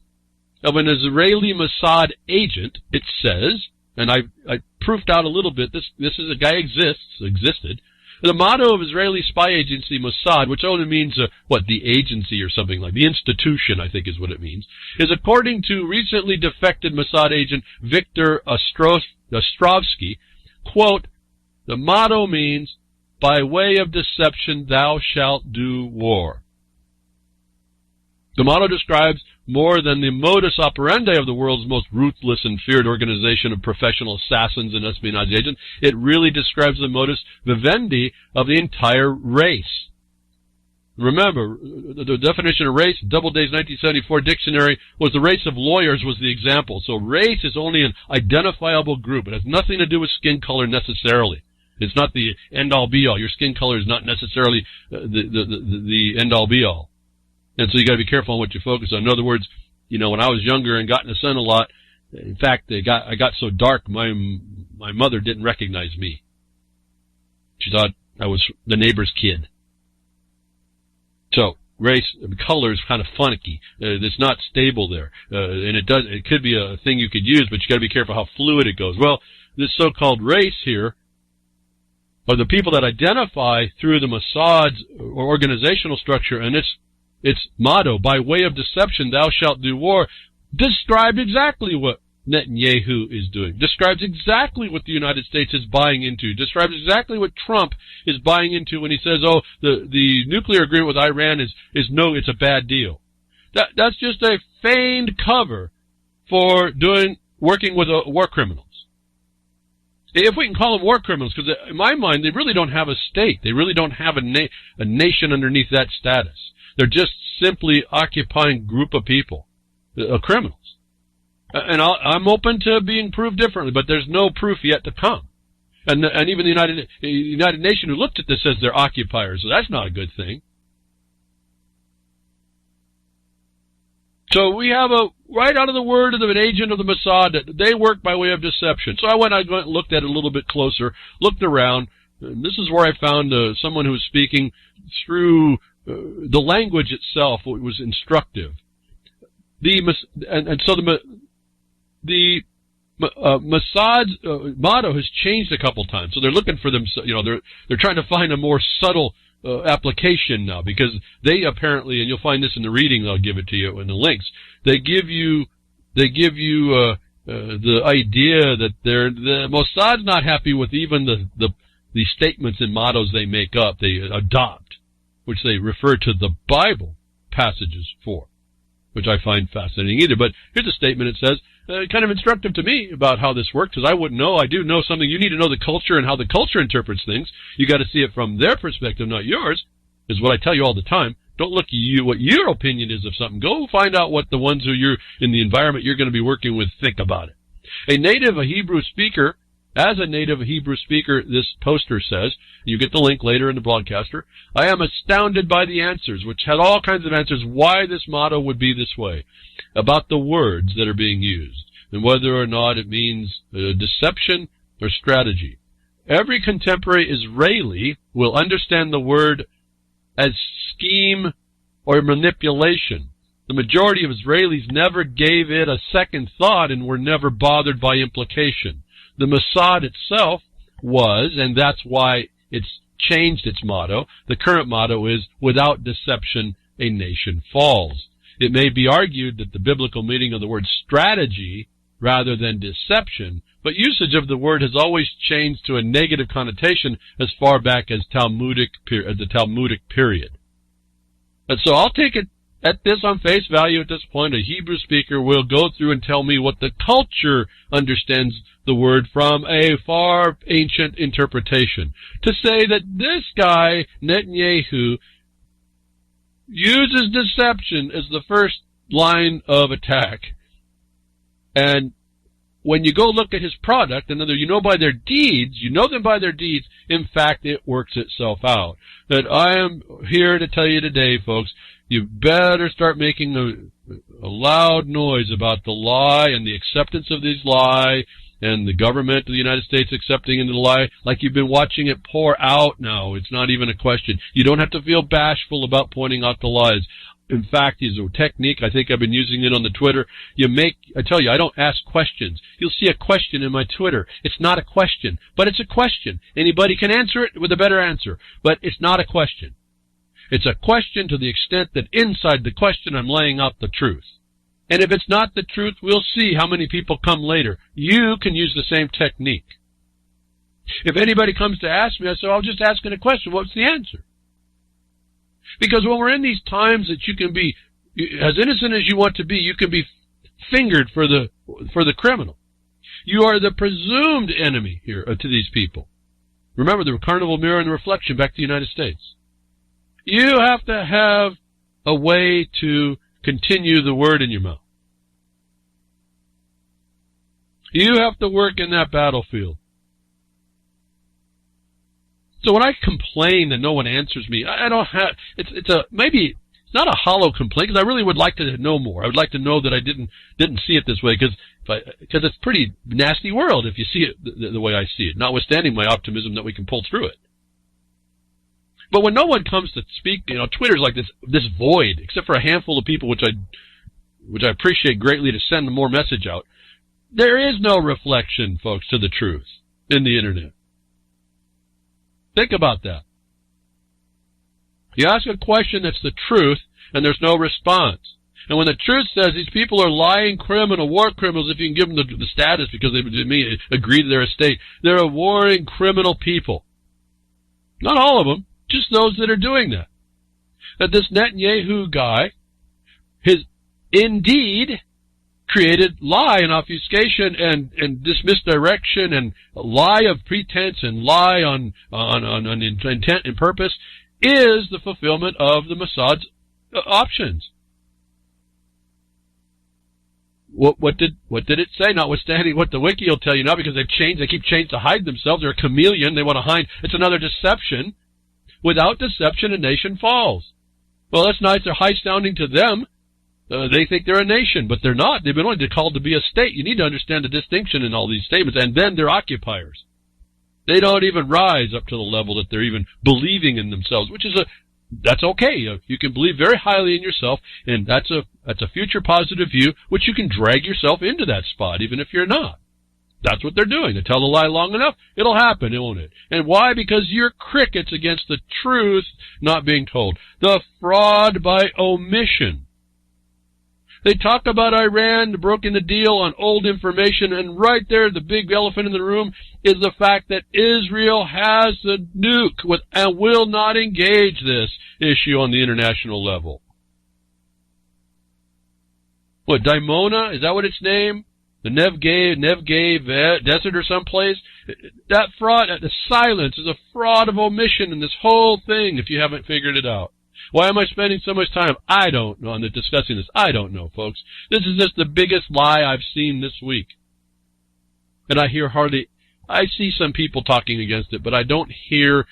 of an Israeli Mossad agent, it says, and I proofed out a little bit, this is a guy existed. The motto of Israeli spy agency Mossad, which only means, the agency or something like, the institution, I think is what it means, is according to recently defected Mossad agent Victor Ostrovsky, quote, the motto means, by way of deception thou shalt do war. The motto describes more than the modus operandi of the world's most ruthless and feared organization of professional assassins and espionage agents. It really describes the modus vivendi of the entire race. Remember, the definition of race, Doubleday's 1974 dictionary, was the race of lawyers was the example. So race is only an identifiable group. It has nothing to do with skin color necessarily. It's not the end-all be-all. Your skin color is not necessarily the end-all be-all. And so you got to be careful on what you focus on. In other words, when I was younger and got in the sun a lot, in fact, I got so dark, my mother didn't recognize me. She thought I was the neighbor's kid. So race, color is kind of funky. It's not stable there, and it could be a thing you could use, but you got to be careful how fluid it goes. Well, this so-called race here, or the people that identify through the Mossad's organizational structure and its motto, by way of deception thou shalt do war, described exactly what Netanyahu is doing, describes exactly what the United States is buying into, describes exactly what Trump is buying into when he says, the nuclear agreement with Iran it's a bad deal. That's just a feigned cover for working with war criminals. If we can call them war criminals, because in my mind, they really don't have a state. They really don't have a nation underneath that status. They're just simply occupying group of people, criminals. And I'm open to being proved differently, but there's no proof yet to come. And even the United Nations who looked at this says they're occupiers, so that's not a good thing. So we have right out of the word of an agent of the Mossad that they work by way of deception. So I went and looked at it a little bit closer, looked around, and this is where I found someone who was speaking through the language itself. It was instructive. So the Mossad's motto has changed a couple times. So they're looking for them. They're trying to find a more subtle application now, because they apparently, and you'll find this in the reading, I'll give it to you in the links, they give you the idea that the Mossad's not happy with even the statements and mottos they make up, they adopt, which they refer to the Bible passages for, which I find fascinating either. But here's a statement. It says, kind of instructive to me about how this works, because I wouldn't know. I do know something. You need to know the culture and how the culture interprets things. You got to see it from their perspective, not yours, is what I tell you all the time. Don't look at what your opinion is of something. Go find out what the ones who you're in the environment you're going to be working with think about it. As a native Hebrew speaker, this poster says, you get the link later in the broadcaster, I am astounded by the answers, which had all kinds of answers why this motto would be this way, about the words that are being used, and whether or not it means deception or strategy. Every contemporary Israeli will understand the word as scheme or manipulation. The majority of Israelis never gave it a second thought and were never bothered by implication. The Mossad itself was, and that's why it's changed its motto. The current motto is, without deception, a nation falls. It may be argued that the biblical meaning of the word strategy rather than deception, but usage of the word has always changed to a negative connotation as far back as the Talmudic period. And so I'll take it at this on face value at this point. A Hebrew speaker will go through and tell me what the culture understands the word from a far ancient interpretation. To say that this guy, Netanyahu, uses deception as the first line of attack. And when you go look at his product, another, you know by their deeds, you know them by their deeds, in fact, it works itself out. That I am here to tell you today, folks, you better start making a loud noise about the lie and the acceptance of this lie, and the government of the United States accepting into the lie, like you've been watching it pour out now. It's not even a question. You don't have to feel bashful about pointing out the lies. In fact, it's a technique. I think I've been using it on the Twitter. I tell you, I don't ask questions. You'll see a question in my Twitter. It's not a question, but it's a question. Anybody can answer it with a better answer, but it's not a question. It's a question to the extent that inside the question I'm laying out the truth. And if it's not the truth, we'll see how many people come later. You can use the same technique. If anybody comes to ask me, I say, I'll just ask a question. What's the answer? Because when we're in these times that you can be as innocent as you want to be, you can be fingered for the criminal. You are the presumed enemy here to these people. Remember the carnival mirror and the reflection back to the United States. You have to have a way to continue the word in your mouth. You have to work in that battlefield. So when I complain that no one answers me, I don't have, maybe it's not a hollow complaint, because I really would like to know more. I would like to know that I didn't see it this way, because it's a pretty nasty world if you see it the way I see it, notwithstanding my optimism that we can pull through it. But when no one comes to speak, Twitter's like this void, except for a handful of people, which I appreciate greatly to send more message out. There is no reflection, folks, to the truth in the internet. Think about that. You ask a question that's the truth, and there's no response. And when the truth says these people are lying war criminals, if you can give them the status because they agree to their estate, they're a warring criminal people. Not all of them, just those that are doing that. That this Netanyahu guy has indeed created lie and obfuscation and misdirection and lie of pretense and lie on intent and purpose is the fulfillment of the Mossad's options. What did it say? Notwithstanding what the wiki will tell you now, because they keep changing to hide themselves. They're a chameleon. They want to hide. It's another deception. Without deception, a nation falls. Well, that's nice. They're high-sounding to them. They think they're a nation, but they're not. They've been only called to be a state. You need to understand the distinction in all these statements. And then they're occupiers. They don't even rise up to the level that they're even believing in themselves, that's okay. You can believe very highly in yourself, and that's a future positive view, which you can drag yourself into that spot, even if you're not. That's what they're doing. They tell the lie long enough, it'll happen, won't it? And why? Because you're crickets against the truth not being told. The fraud by omission. They talk about Iran broken the deal on old information, and right there, the big elephant in the room is the fact that Israel has the nuke and will not engage this issue on the international level. What, Dimona? Is that what its name? The Negev desert or someplace? That fraud, the silence is a fraud of omission in this whole thing, if you haven't figured it out. Why am I spending so much time? I don't know. On discussing this. I don't know, folks. This is just the biggest lie I've seen this week. And I see some people talking against it, but I don't hear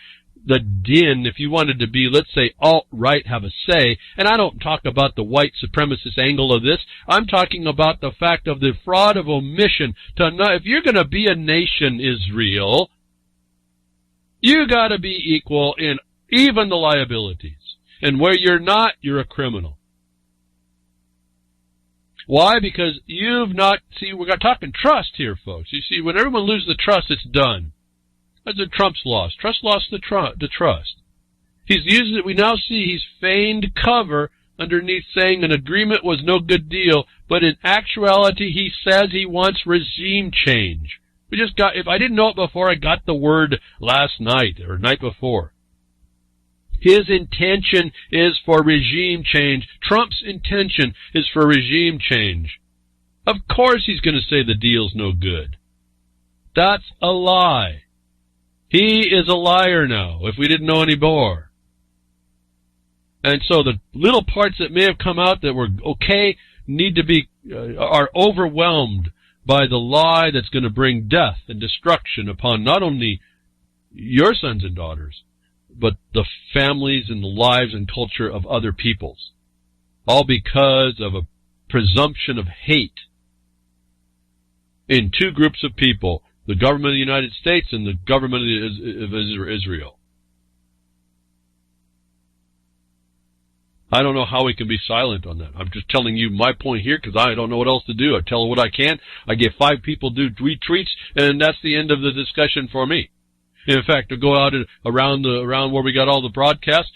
the din. If you wanted to be, let's say, alt-right, have a say, and I don't talk about the white supremacist angle of this. I'm talking about the fact of the fraud of omission. If you're going to be a nation, Israel, you got to be equal in even the liabilities. And where you're not, you're a criminal. Why? Because you've not... See, we're talking trust here, folks. You see, when everyone loses the trust, it's done. That's what Trump's lost. Trust lost the trust. He's used it. We now see he's feigned cover underneath saying an agreement was no good deal, but in actuality, he says he wants regime change. If I didn't know it before, I got the word last night or night before. His intention is for regime change. Trump's intention is for regime change. Of course he's going to say the deal's no good. That's a lie. He is a liar now, if we didn't know any more. And so the little parts that may have come out that were okay are overwhelmed by the lie that's going to bring death and destruction upon not only your sons and daughters, but the families and the lives and culture of other peoples. All because of a presumption of hate in two groups of people, the government of the United States and the government of Israel. I don't know how we can be silent on that. I'm just telling you my point here because I don't know what else to do. I tell what I can. I get 5 people do retweets, and that's the end of the discussion for me. In fact, to go out around where we got all the broadcasts,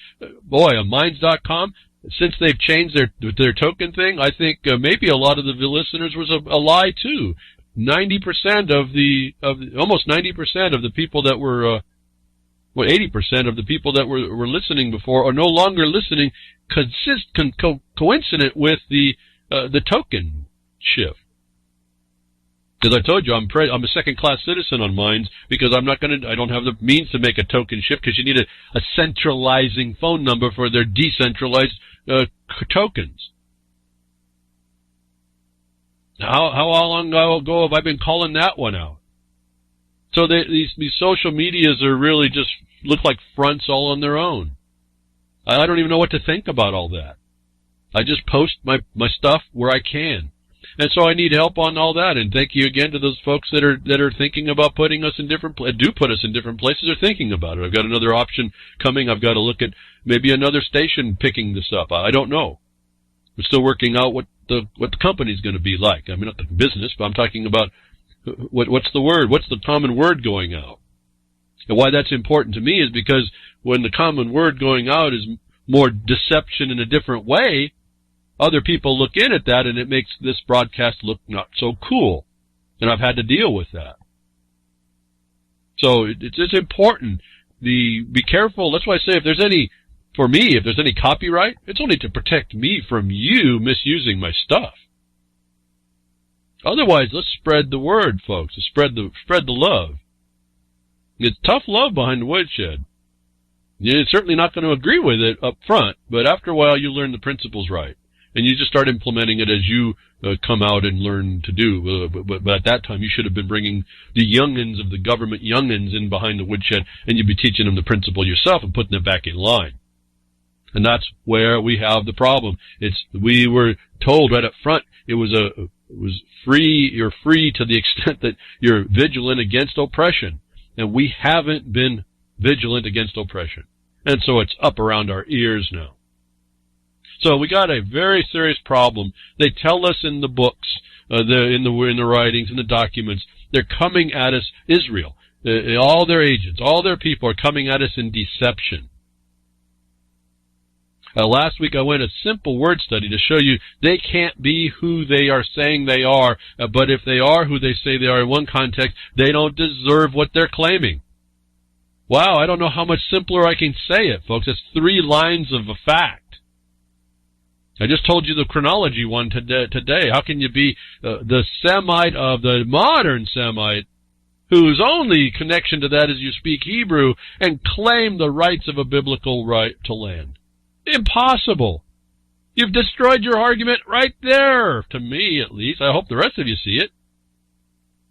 on Minds.com, since they've changed their token thing, I think maybe a lot of the listeners was a lie too. 90% almost 90% of the people that were, 80% of the people that were listening before are no longer listening, coincident with the token shift. As I told you, I'm a second-class citizen on Minds because I don't have the means to make a token shift because you need a centralizing phone number for their decentralized tokens. How long ago have I been calling that one out? So these social medias are really just look like fronts all on their own. I don't even know what to think about all that. I just post my stuff where I can. And so I need help on all that. And thank you again to those folks that are thinking about putting us in different put us in different places or thinking about it. I've got another option coming. I've got to look at maybe another station picking this up. I don't know. We're still working out what the company's going to be like. I mean, not the business, but I'm talking about what's the word? What's the common word going out? And why that's important to me is because when the common word going out is more deception in a different way, other people look in at that and it makes this broadcast look not so cool. And I've had to deal with that. So it's important. Be careful. That's why I say if there's any copyright, it's only to protect me from you misusing my stuff. Otherwise, let's spread the word, folks. Spread the love. It's tough love behind the woodshed. You're certainly not going to agree with it up front, but after a while you learn the principles right. And you just start implementing it as you come out and learn to do. But at that time, you should have been bringing the youngins of the government youngins in behind the woodshed, and you'd be teaching them the principle yourself and putting them back in line. And that's where we have the problem. We were told right up front it was free. You're free to the extent that you're vigilant against oppression, and we haven't been vigilant against oppression, and so it's up around our ears now. So we got a very serious problem. They tell us in the books, in the writings, in the documents, they're coming at us, Israel, all their agents, all their people are coming at us in deception. Last week I went a simple word study to show you they can't be who they are saying they are, but if they are who they say they are in one context, they don't deserve what they're claiming. Wow, I don't know how much simpler I can say it, folks. It's 3 lines of a fact. I just told you the chronology one today. How can you be the Semite of the modern Semite, whose only connection to that is you speak Hebrew, and claim the rights of a biblical right to land? Impossible. You've destroyed your argument right there, to me at least. I hope the rest of you see it.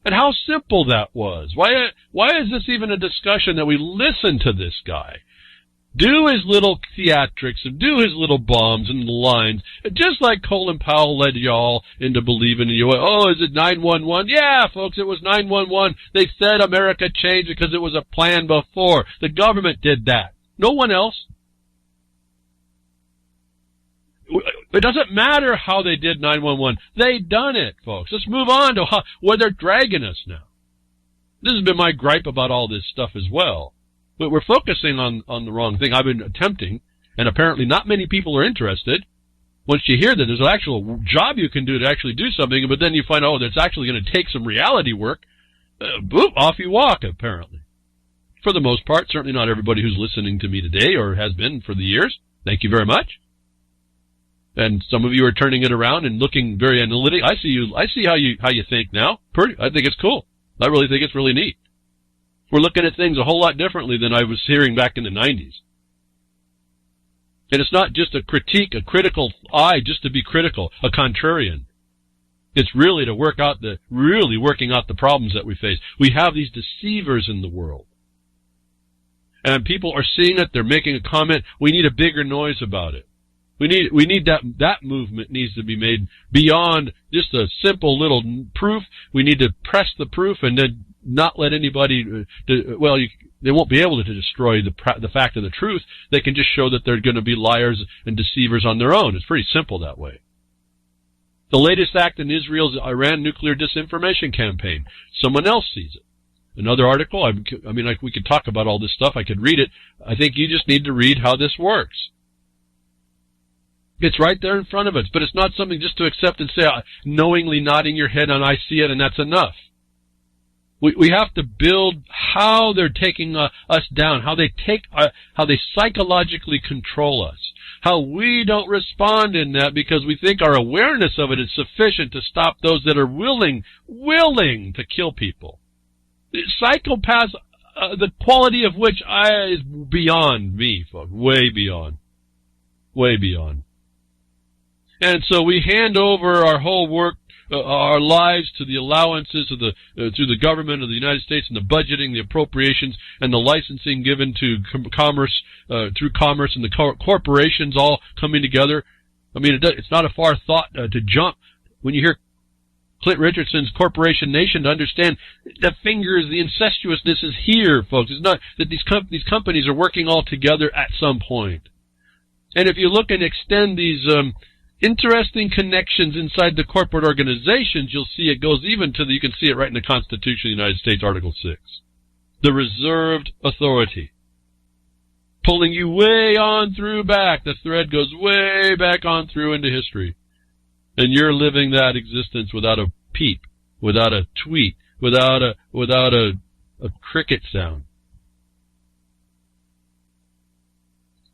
And how simple that was. Why is this even a discussion that we listen to this guy? Do his little theatrics and do his little bombs and lines, just like Colin Powell led y'all into believing in you. Oh, is it 911? Yeah, folks, it was 911. They said America changed because it was a plan before. The government did that. No one else. It doesn't matter how they did 911. They done it, folks. Let's move on to where they're dragging us now. This has been my gripe about all this stuff as well. But we're focusing on the wrong thing. I've been attempting, and apparently not many people are interested. Once you hear that there's an actual job you can do to actually do something, but then you find out that's actually going to take some reality work, boop, off you walk, apparently. For the most part, certainly not everybody who's listening to me today or has been for the years. Thank you very much. And some of you are turning it around and looking very analytic. I see how you think now. I think it's cool. I really think it's really neat. We're looking at things a whole lot differently than I was hearing back in the 90s. And it's not just a critique, a critical eye, just to be critical, a contrarian. It's really to working out the problems that we face. We have these deceivers in the world. And people are seeing it, they're making a comment. We need a bigger noise about it. We need that movement needs to be made beyond just a simple little proof. We need to press the proof and then not let anybody, they won't be able to destroy the fact of the truth. They can just show that they're going to be liars and deceivers on their own. It's pretty simple that way. The latest act in Israel's Iran nuclear disinformation campaign. Someone else sees it. Another article, we could talk about all this stuff. I could read it. I think you just need to read how this works. It's right there in front of us, but it's not something just to accept and say, knowingly nodding your head on I see it and that's enough. We have to build how they're taking us down, how they psychologically control us, how we don't respond in that because we think our awareness of it is sufficient to stop those that are willing to kill people. Psychopaths, the quality of which is beyond me, folks, way beyond. And so we hand over our whole work, our lives to the allowances of through the government of the United States and the budgeting, the appropriations, and the licensing given to commerce, through commerce and the corporations all coming together. It's not a far thought to jump when you hear Clint Richardson's Corporation Nation to understand the fingers, the incestuousness is here, folks. It's not that these companies are working all together at some point. And if you look and extend these interesting connections inside the corporate organizations, you'll see it goes even to you can see it right in the Constitution of the United States, Article 6. The reserved authority. Pulling you way on through back. The thread goes way back on through into history. And you're living that existence without a peep, without a tweet, without a cricket sound.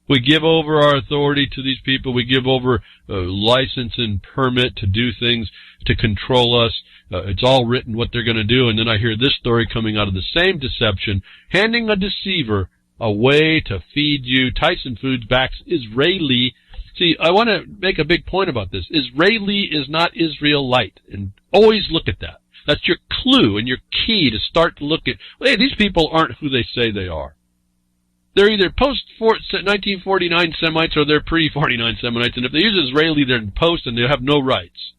We give over our authority to these people. We give over license and permit to do things to control us. It's all written what they're going to do. And then I hear this story coming out of the same deception, handing a deceiver a way to feed you. Tyson Foods backs Israeli. See, I want to make a big point about this. Israeli is not Israelite. And always look at that. That's your clue and your key to start to look at, hey, these people aren't who they say they are. They're either post-1949 Semites or they're pre-49 Semites. And if they use Israeli, they're post and they have no rights.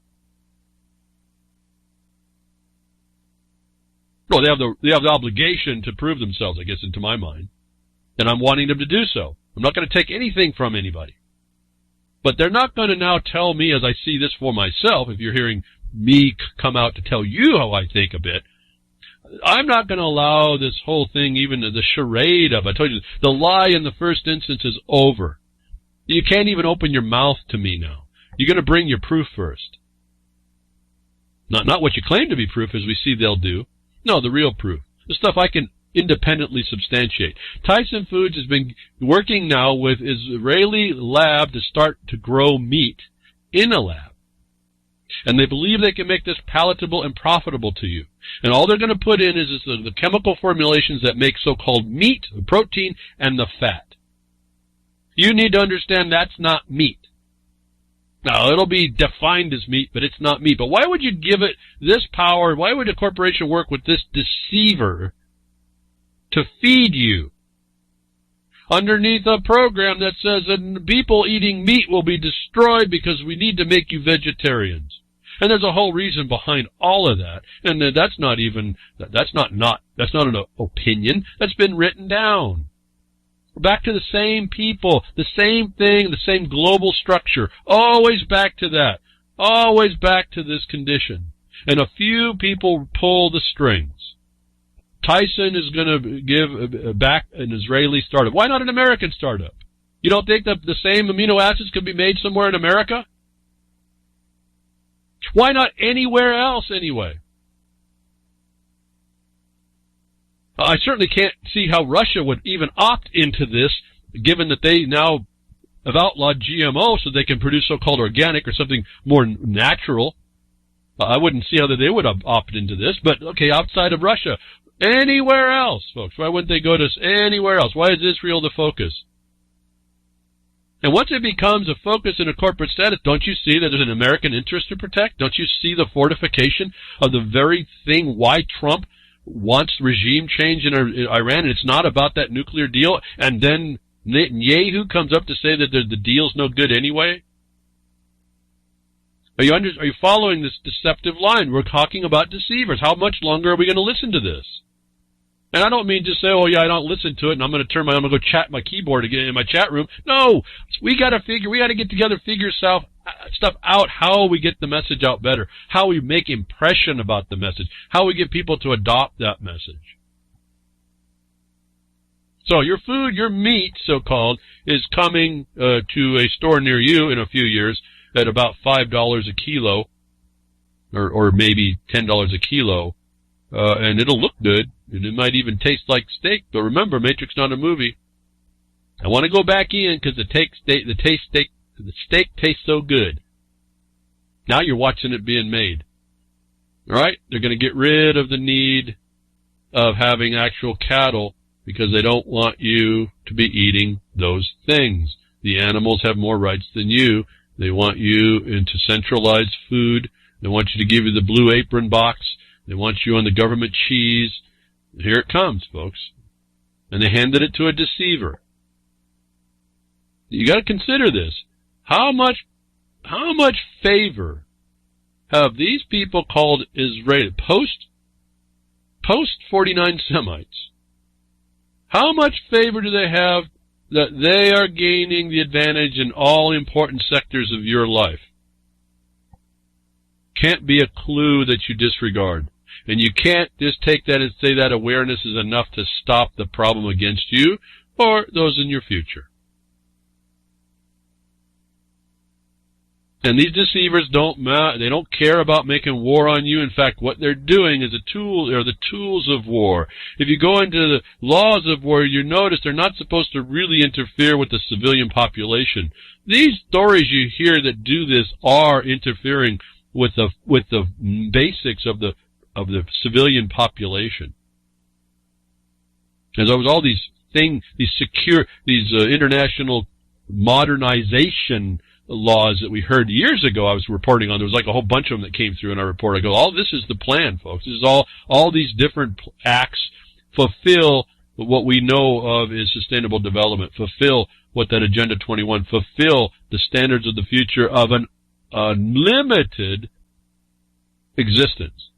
Well, they have the obligation to prove themselves, I guess, into my mind. And I'm wanting them to do so. I'm not going to take anything from anybody. But they're not going to now tell me, as I see this for myself, if you're hearing me come out to tell you how I think a bit, I'm not going to allow this whole thing, even the charade of, I told you, the lie in the first instance is over. You can't even open your mouth to me now. You're going to bring your proof first. Not what you claim to be proof, as we see they'll do. No, the real proof. The stuff I can independently substantiate. Tyson Foods has been working now with Israeli lab to start to grow meat in a lab. And they believe they can make this palatable and profitable to you. And all they're going to put in is the chemical formulations that make so-called meat, the protein, and the fat. You need to understand that's not meat. Now, it'll be defined as meat, but it's not meat. But why would you give it this power? Why would a corporation work with this deceiver to feed you underneath a program that says that people eating meat will be destroyed because we need to make you vegetarians? And there's a whole reason behind all of that. And that's not an opinion. That's been written down. Back to the same people, the same thing, the same global structure. Always back to that. Always back to this condition. And a few people pull the strings. Tyson is going to give back an Israeli startup. Why not an American startup? You don't think that the same amino acids could be made somewhere in America? Why not anywhere else anyway? I certainly can't see how Russia would even opt into this, given that they now have outlawed GMO so they can produce so-called organic or something more natural. I wouldn't see how they would opt into this, but okay, outside of Russia. Anywhere else, folks. Why wouldn't they go to anywhere else? Why is Israel the focus? And once it becomes a focus in a corporate status, don't you see that there's an American interest to protect? Don't you see the fortification of the very thing why Trump wants regime change in Iran, and it's not about that nuclear deal, and then Netanyahu comes up to say that the deal's no good anyway? Are you following this deceptive line? We're talking about deceivers. How much longer are we going to listen to this? And I don't mean just say, oh yeah, I don't listen to it, and I'm going to go chat my keyboard again in my chat room. No, we got to get together, figure stuff out, how we get the message out better, how we make impression about the message, how we get people to adopt that message. So your food, your meat, so-called, is coming to a store near you in a few years at about $5 a kilo, or maybe $10 a kilo, and it'll look good, and it might even taste like steak. But remember, Matrix not a movie. I want to go back in because the steak tastes so good. Now you're watching it being made. All right? They're going to get rid of the need of having actual cattle because they don't want you to be eating those things. The animals have more rights than you. They want you into centralized food. They want you to give you the blue apron box. They want you on the government cheese. And here it comes, folks. And they handed it to a deceiver. You got to consider this. How much favor have these people called Israeli post 49 Semites? How much favor do they have that they are gaining the advantage in all important sectors of your life? Can't be a clue that you disregard. And you can't just take that and say that awareness is enough to stop the problem against you or those in your future. And these deceivers they don't care about making war on you. In fact, what they're doing is the tools of war. If you go into the laws of war, you notice they're not supposed to really interfere with the civilian population. These stories you hear that do this are interfering with the basics of the civilian population. And there was all these international modernization laws that we heard years ago I was reporting on. There was like a whole bunch of them that came through in our report. I go, all this is the plan, folks. This is all these different acts fulfill what we know of is sustainable development, fulfill what that Agenda 21, fulfill the standards of the future of an unlimited existence,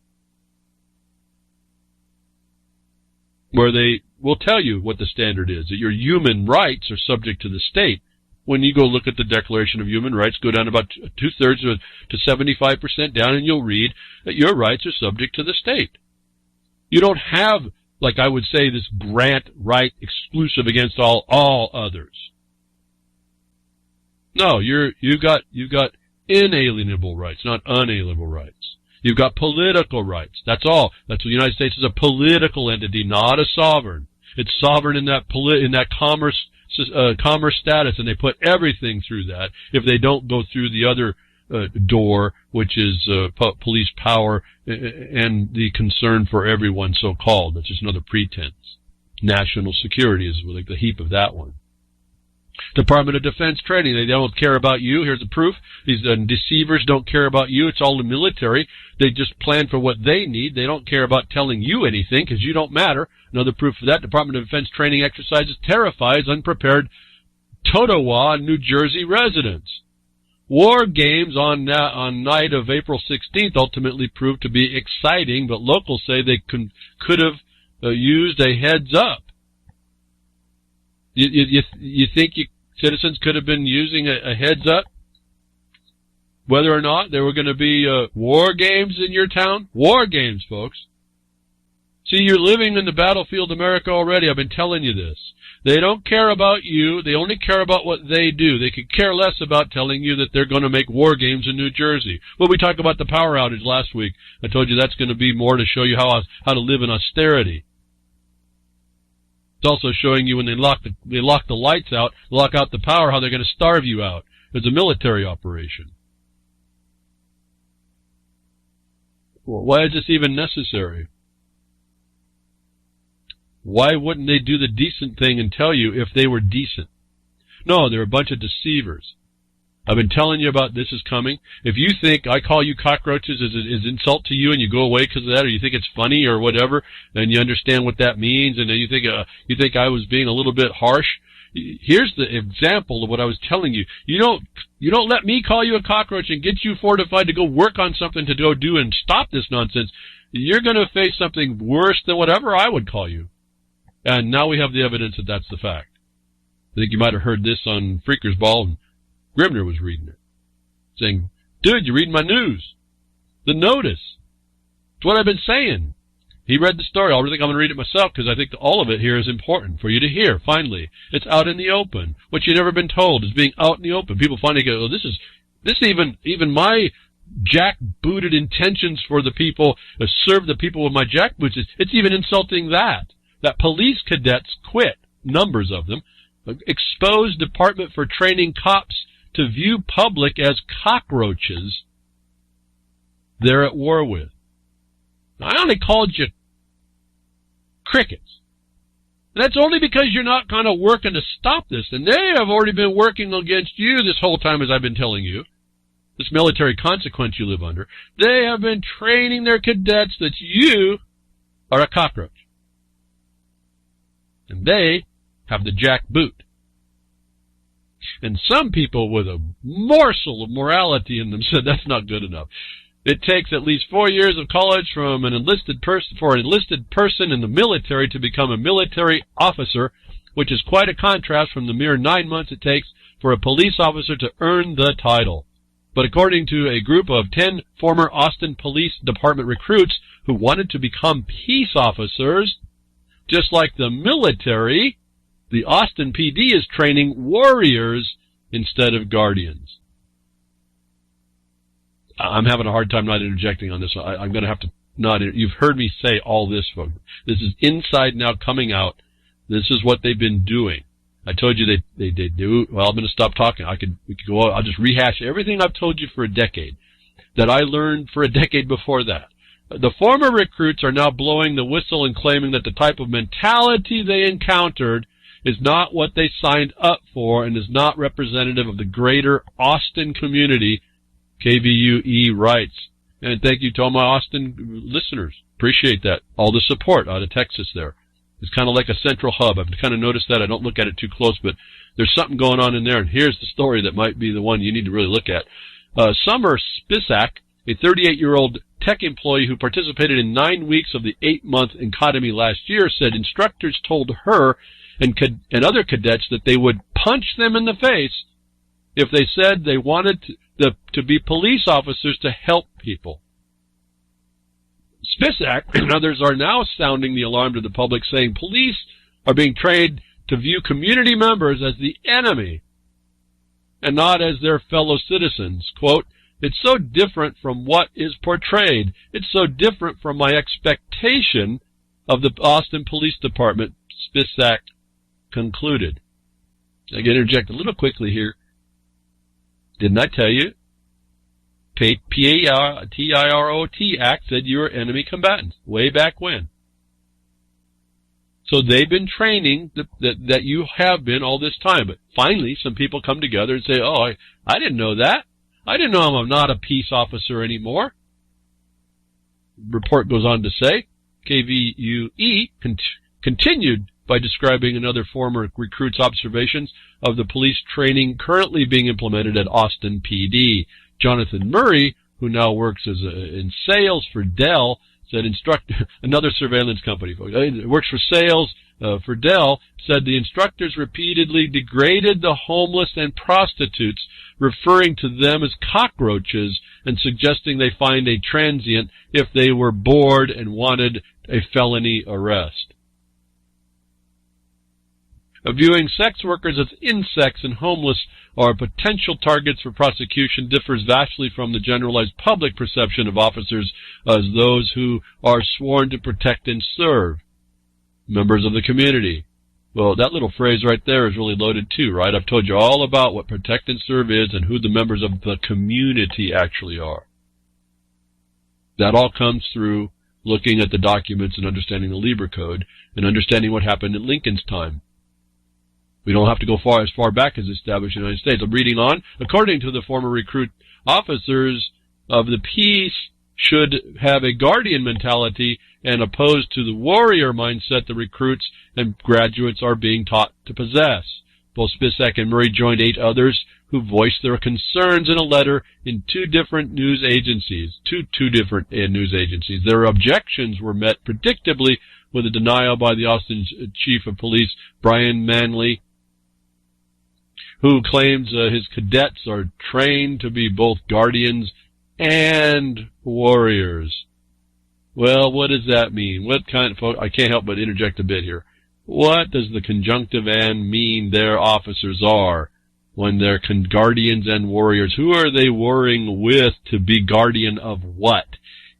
where they will tell you what the standard is, that your human rights are subject to the state. When you go look at the Declaration of Human Rights, go down about 2/3 to 75% down, and you'll read that your rights are subject to the state. You don't have, like I would say, this grant right exclusive against all others. No, you've got inalienable rights, not unalienable rights. You've got political rights. That's all. That's what the United States is, a political entity, not a sovereign. It's sovereign in that commerce status, and they put everything through that. If they don't go through the other door, which is police power and the concern for everyone, so-called. That's just another pretense. National security is like the heap of that one. Department of Defense training, they don't care about you. Here's the proof. These deceivers don't care about you. It's all the military. They just plan for what they need. They don't care about telling you anything because you don't matter. Another proof of that, Department of Defense training exercises terrifies unprepared Totowa, New Jersey residents. War games on night of April 16th ultimately proved to be exciting, but locals say they could have used a heads up. You think citizens could have been using a heads up? Whether or not there were going to be war games in your town? War games, folks. See, you're living in the battlefield America already. I've been telling you this. They don't care about you. They only care about what they do. They could care less about telling you that they're going to make war games in New Jersey. Well, we talked about the power outage last week. I told you that's going to be more to show you how to live in austerity. It's also showing you when they lock the lights out, lock out the power, how they're going to starve you out. It's a military operation. Well, why is this even necessary? Why wouldn't they do the decent thing and tell you if they were decent? No, they're a bunch of deceivers. I've been telling you about this is coming. If you think I call you cockroaches is insult to you and you go away because of that, or you think it's funny or whatever, and you understand what that means, and you think I was being a little bit harsh, here's the example of what I was telling you. You don't let me call you a cockroach and get you fortified to go work on something to go do and stop this nonsense. You're going to face something worse than whatever I would call you. And now we have the evidence that that's the fact. I think you might have heard this on Freaker's Ball, and Grimner was reading it, saying, dude, you're reading my news. The notice. It's what I've been saying. He read the story. I think I'm going to read it myself because I think that all of it here is important for you to hear, finally. It's out in the open. What you've never been told is being out in the open. People finally go, oh, this even my jackbooted intentions for the people, serve the people with my jackboots, it's even insulting that police cadets quit, numbers of them, exposed Department for Training cops to view public as cockroaches they're at war with. Now, I only called you crickets. And that's only because you're not kind of working to stop this. And they have already been working against you this whole time, as I've been telling you. This military consequence you live under. They have been training their cadets that you are a cockroach. And they have the jackboot. And some people with a morsel of morality in them said that's not good enough. It takes at least 4 years of college from an enlisted person for an enlisted person in the military to become a military officer, which is quite a contrast from the mere 9 months it takes for a police officer to earn the title. But according to a group of 10 former Austin Police Department recruits who wanted to become peace officers, just like the military, the Austin PD is training warriors instead of guardians. I'm having a hard time not interjecting on this. I'm going to have to not. You've heard me say all this, folks. This is inside now coming out. This is what they've been doing. I told you they do. Well, I'm going to stop talking. We could go. I'll just rehash everything I've told you for a decade that I learned for a decade before that. The former recruits are now blowing the whistle and claiming that the type of mentality they encountered is not what they signed up for and is not representative of the greater Austin community, KVUE writes. And thank you to all my Austin listeners. Appreciate that. All the support out of Texas there. It's kind of like a central hub. I've kind of noticed that. I don't look at it too close, but there's something going on in there. And here's the story that might be the one you need to really look at. Summer Spisak, a 38-year-old tech employee who participated in 9 weeks of the 8-month academy last year, said instructors told her and other cadets that they would punch them in the face if they said they wanted to be police officers to help people. Spisak and others are now sounding the alarm to the public, saying police are being trained to view community members as the enemy and not as their fellow citizens. Quote, "It's so different from what is portrayed. It's so different from my expectation of the Austin Police Department," Spisak concluded. I can interject a little quickly here. Didn't I tell you? P-A-R-T-I-R-O-T Act said you were enemy combatants way back when. So they've been training that you have been all this time. But finally, some people come together and say, oh, I didn't know that. I didn't know I'm not a peace officer anymore. The report goes on to say, KVUE continued by describing another former recruit's observations of the police training currently being implemented at Austin PD. Jonathan Murray, who now works in sales for Dell, said another surveillance company, works for sales for Dell, said the instructors repeatedly degraded the homeless and prostitutes, referring to them as cockroaches and suggesting they find a transient if they were bored and wanted a felony arrest. Viewing sex workers as insects and homeless are potential targets for prosecution differs vastly from the generalized public perception of officers as those who are sworn to protect and serve. Members of the community. Well, that little phrase right there is really loaded too, right? I've told you all about what protect and serve is and who the members of the community actually are. That all comes through looking at the documents and understanding the Lieber Code and understanding what happened in Lincoln's time. We don't have to go as far back as established in the United States. I'm reading on. According to the former recruit, officers of the peace should have a guardian mentality and opposed to the warrior mindset the recruits and graduates are being taught to possess. Both Spisak and Murray joined 8 others who voiced their concerns in a letter in two different news agencies. Their objections were met predictably with a denial by the Austin Chief of Police, Brian Manley, who claims his cadets are trained to be both guardians and warriors. Well, what does that mean? I can't help but interject a bit here. What does the conjunctive and mean their officers are when they're guardians and warriors? Who are they warring with to be guardian of what?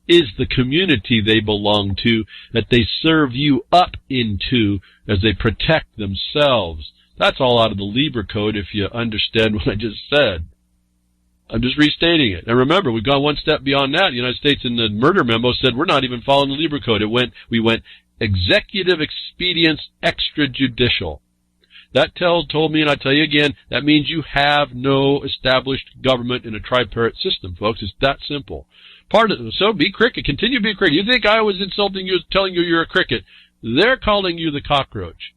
Is the community they belong to that they serve you up into as they protect themselves? That's all out of the Lieber Code if you understand what I just said. I'm just restating it. And remember, we've gone one step beyond that. The United States in the murder memo said we're not even following the Lieber Code. We went executive expedience extrajudicial. That told me, and I tell you again, that means you have no established government in a tripartite system, folks. It's that simple. So be cricket. Continue to be a cricket. You think I was insulting you, telling you you're a cricket? They're calling you the cockroach.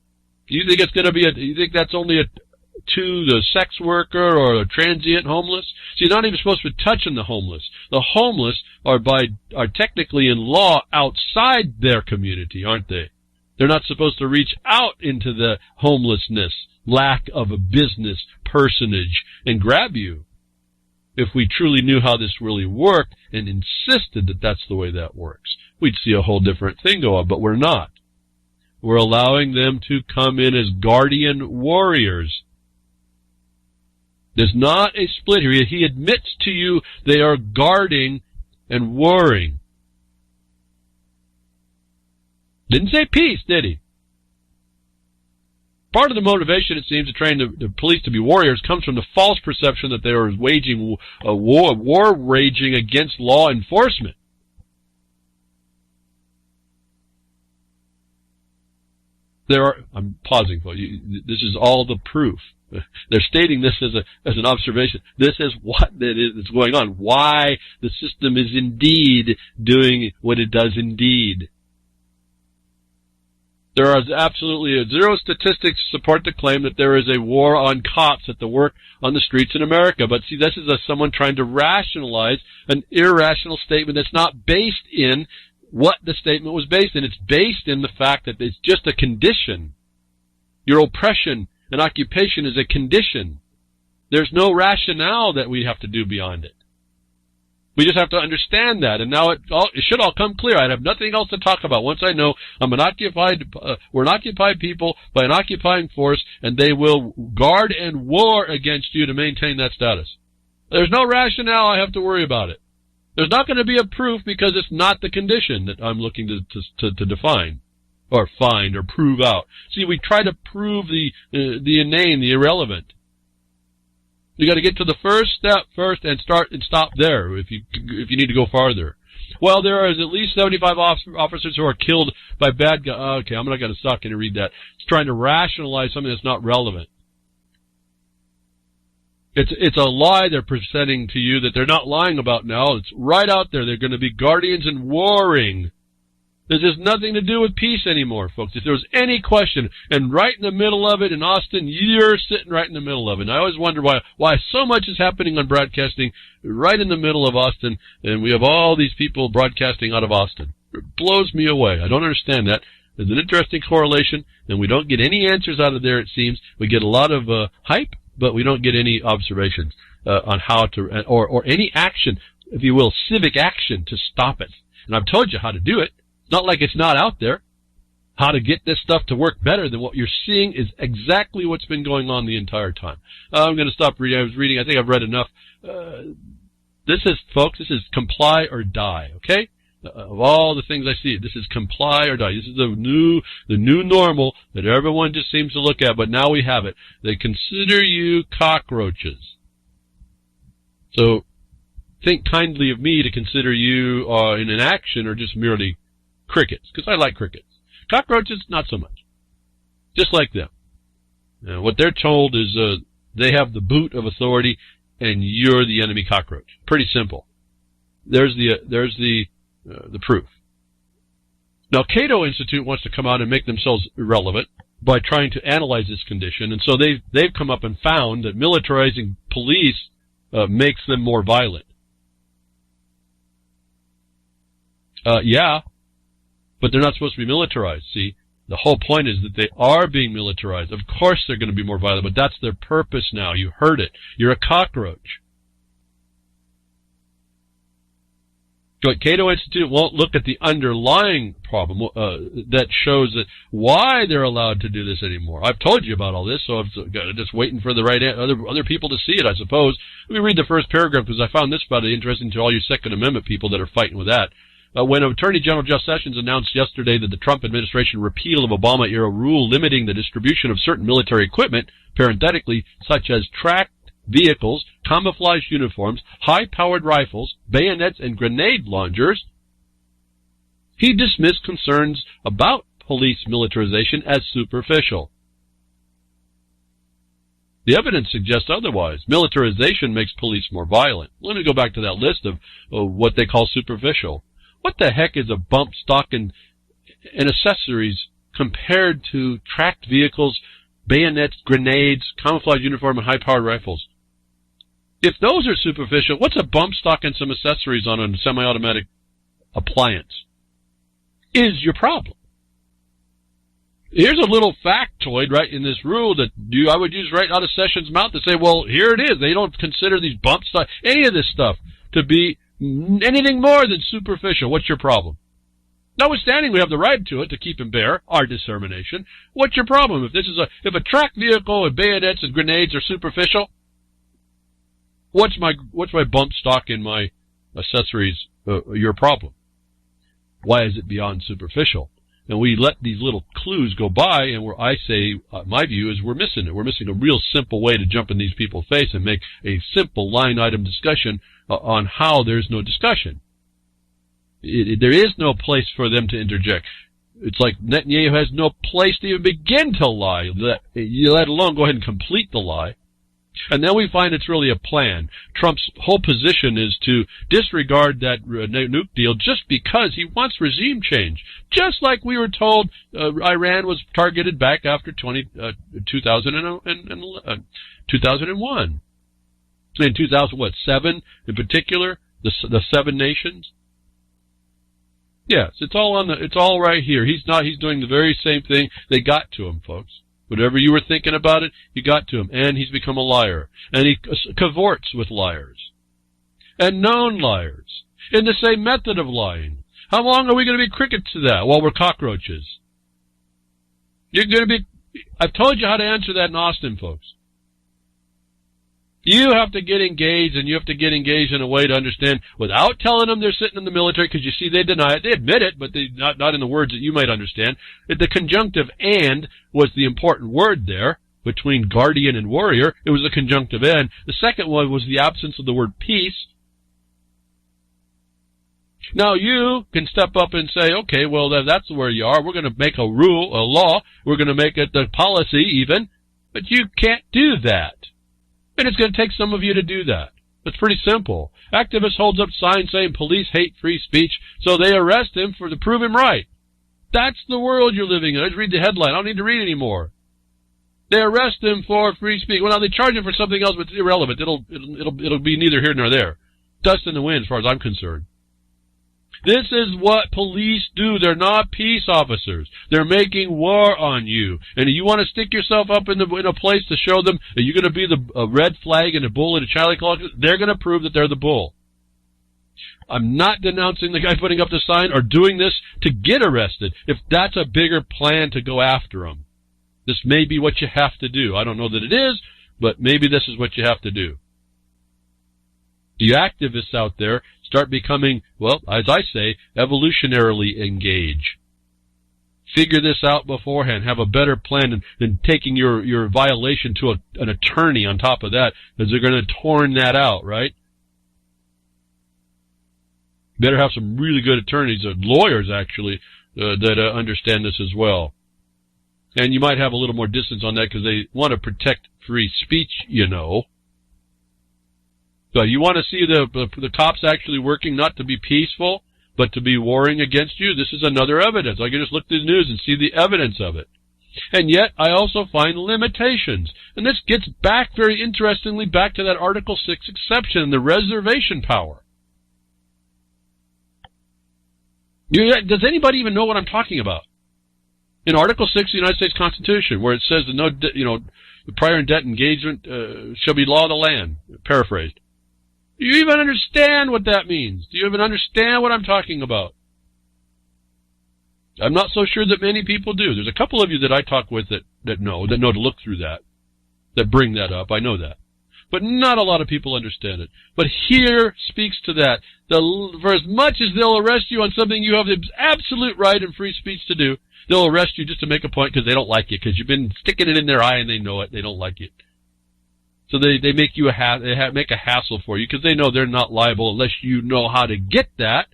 Do you think it's going to be you think that's only to the sex worker or a transient homeless? So you're not even supposed to be touching the homeless. The homeless are technically in law outside their community, aren't they? They're not supposed to reach out into the homelessness, lack of a business personage, and grab you. If we truly knew how this really worked and insisted that that's the way that works, we'd see a whole different thing go on, but we're not. We're allowing them to come in as guardian warriors. There's not a split here. He admits to you they are guarding and warring. Didn't say peace, did he? Part of the motivation, it seems, to train the police to be warriors comes from the false perception that they are waging a war raging against law enforcement. I'm pausing for you. This is all the proof. They're stating this as an observation. This is what is going on. Why the system is indeed doing what it does indeed. There are absolutely zero statistics to support the claim that there is a war on cops at the work on the streets in America. But see, this is someone trying to rationalize an irrational statement that's not based in what the statement was based in. It's based in the fact that it's just a condition. Your oppression and occupation is a condition. There's no rationale that we have to do beyond it. We just have to understand that, and now it should all come clear. I have nothing else to talk about. Once I know we're an occupied people by an occupying force, and they will guard and war against you to maintain that status. There's no rationale I have to worry about it. There's not going to be a proof because it's not the condition that I'm looking to define, or find, or prove out. See, we try to prove the inane, the irrelevant. You got to get to the first step first and stop there if you need to go farther. Well, there are at least 75 officers who are killed by bad guys. Okay, I'm not going to suck and read that. It's trying to rationalize something that's not relevant. It's a lie they're presenting to you that they're not lying about now. It's right out there. They're going to be guardians and warring. This has nothing to do with peace anymore, folks. If there was any question, and right in the middle of it in Austin, you're sitting right in the middle of it. And I always wonder why so much is happening on broadcasting right in the middle of Austin, and we have all these people broadcasting out of Austin. It blows me away. I don't understand that. There's an interesting correlation, and we don't get any answers out of there, it seems. We get a lot of hype, but we don't get any observations on how to, or any action, if you will, civic action to stop it. And I've told you how to do it. It's not like it's not out there. How to get this stuff to work better than what you're seeing is exactly what's been going on the entire time. I'm going to stop reading. I was reading. I think I've read enough. This is comply or die, okay? Of all the things I see, this is comply or die. This is the new normal that everyone just seems to look at, but now we have it. They consider you cockroaches. So think kindly of me to consider you in an action or just merely crickets, because I like crickets. Cockroaches, not so much. Just like them. What they're told is they have the boot of authority, and you're the enemy cockroach. Pretty simple. There's the proof. Now, Cato Institute wants to come out and make themselves irrelevant by trying to analyze this condition, and so they've come up and found that militarizing police makes them more violent. Yeah. But they're not supposed to be militarized, see? The whole point is that they are being militarized. Of course they're going to be more violent, but that's their purpose now. You heard it. You're a cockroach. But Cato Institute won't look at the underlying problem that shows that why they're allowed to do this anymore. I've told you about all this, so I'm just waiting for the right other people to see it, I suppose. Let me read the first paragraph because I found this about interesting to all you Second Amendment people that are fighting with that. When Attorney General Jeff Sessions announced yesterday that the Trump administration repeal of Obama-era rule limiting the distribution of certain military equipment, parenthetically, such as tracked vehicles, camouflage uniforms, high-powered rifles, bayonets, and grenade launchers, he dismissed concerns about police militarization as superficial. The evidence suggests otherwise. Militarization makes police more violent. Let me go back to that list of what they call superficial. What the heck is a bump stock and accessories compared to tracked vehicles, bayonets, grenades, camouflage uniform, and high-powered rifles? If those are superficial, what's a bump stock and some accessories on a semi-automatic appliance? Is your problem. Here's a little factoid right in this rule that I would use right out of Sessions' mouth to say, well, here it is. They don't consider these bump stock, any of this stuff, to be anything more than superficial. What's your problem? Notwithstanding, we have the right to it to keep and bear our discrimination. What's your problem? If a tracked vehicle with bayonets and grenades are superficial, what's my bump stock in my accessories your problem? Why is it beyond superficial? And we let these little clues go by, and where I say, my view is we're missing it. We're missing a real simple way to jump in these people's face and make a simple line item discussion on how there's no discussion. There is no place for them to interject. It's like Netanyahu has no place to even begin to lie, let alone go ahead and complete the lie. And then we find it's really a plan. Trump's whole position is to disregard that nuke deal just because he wants regime change. Just like we were told Iran was targeted back after 2001. In 2007 in particular, the 7 nations. Yes, it's all right here. He's doing the very same thing. They got to him, folks. Whatever you were thinking about it, you got to him. And he's become a liar. And he cavorts with liars. And known liars. In the same method of lying. How long are we going to be crickets to that while we're cockroaches? I've told you how to answer that in Austin, folks. You have to get engaged, and you have to get engaged in a way to understand without telling them they're sitting in the military, because you see they deny it. They admit it, but they not in the words that you might understand. The conjunctive "and" was the important word there between guardian and warrior. It was the conjunctive "and." The second one was the absence of the word peace. Now you can step up and say, okay, well, that's where you are. We're going to make a rule, a law. We're going to make it the policy even. But you can't do that. And it's going to take some of you to do that. It's pretty simple. Activist holds up signs saying police hate free speech, so they arrest him to prove him right. That's the world you're living in. I just read the headline. I don't need to read anymore. They arrest him for free speech. Well, now they charge him for something else, but it's irrelevant. It'll be neither here nor there. Dust in the wind, as far as I'm concerned. This is what police do. They're not peace officers. They're making war on you. And if you want to stick yourself up in a place to show them that you're going to be a red flag and a bull and a Charlie clock, they're going to prove that they're the bull. I'm not denouncing the guy putting up the sign or doing this to get arrested. If that's a bigger plan to go after them, this may be what you have to do. I don't know that it is, but maybe this is what you have to do. The activists out there start becoming, well, as I say, evolutionarily engage. Figure this out beforehand. Have a better plan than taking your violation to an attorney on top of that, because they're going to torn that out, right? Better have some really good attorneys, lawyers actually, that understand this as well. And you might have a little more distance on that because they want to protect free speech, you know. So you want to see the cops actually working not to be peaceful, but to be warring against you? This is another evidence. I can just look through the news and see the evidence of it. And yet, I also find limitations. And this gets back, very interestingly, back to that Article 6 exception, the reservation power. Does anybody even know what I'm talking about? In Article 6 of the United States Constitution, where it says that the prior and debt engagement shall be law of the land, paraphrased. Do you even understand what that means? Do you even understand what I'm talking about? I'm not so sure that many people do. There's a couple of you that I talk with that know to look through that bring that up. I know that. But not a lot of people understand it. But here speaks to that. For as much as they'll arrest you on something you have the absolute right and free speech to do, they'll arrest you just to make a point because they don't like you, because you've been sticking it in their eye and they know it. They don't like it. So they make you make a hassle for you because they know they're not liable unless you know how to get that.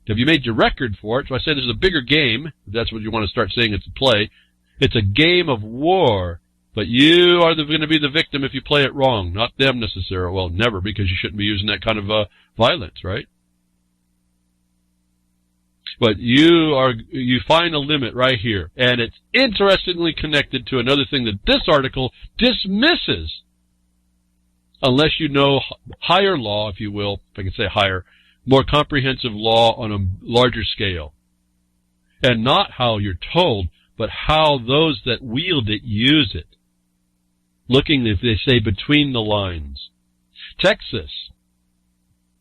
Have you made your record for it? So I say this is a bigger game. If that's what you want to start saying it's a play. It's a game of war, but you are going to be the victim if you play it wrong, not them necessarily. Well, never, because you shouldn't be using that kind of violence, right? But you find a limit right here, and it's interestingly connected to another thing that this article dismisses. Unless you know higher law, if you will, if I can say higher, more comprehensive law on a larger scale. And not how you're told, but how those that wield it use it. Looking, if they say, between the lines. Texas.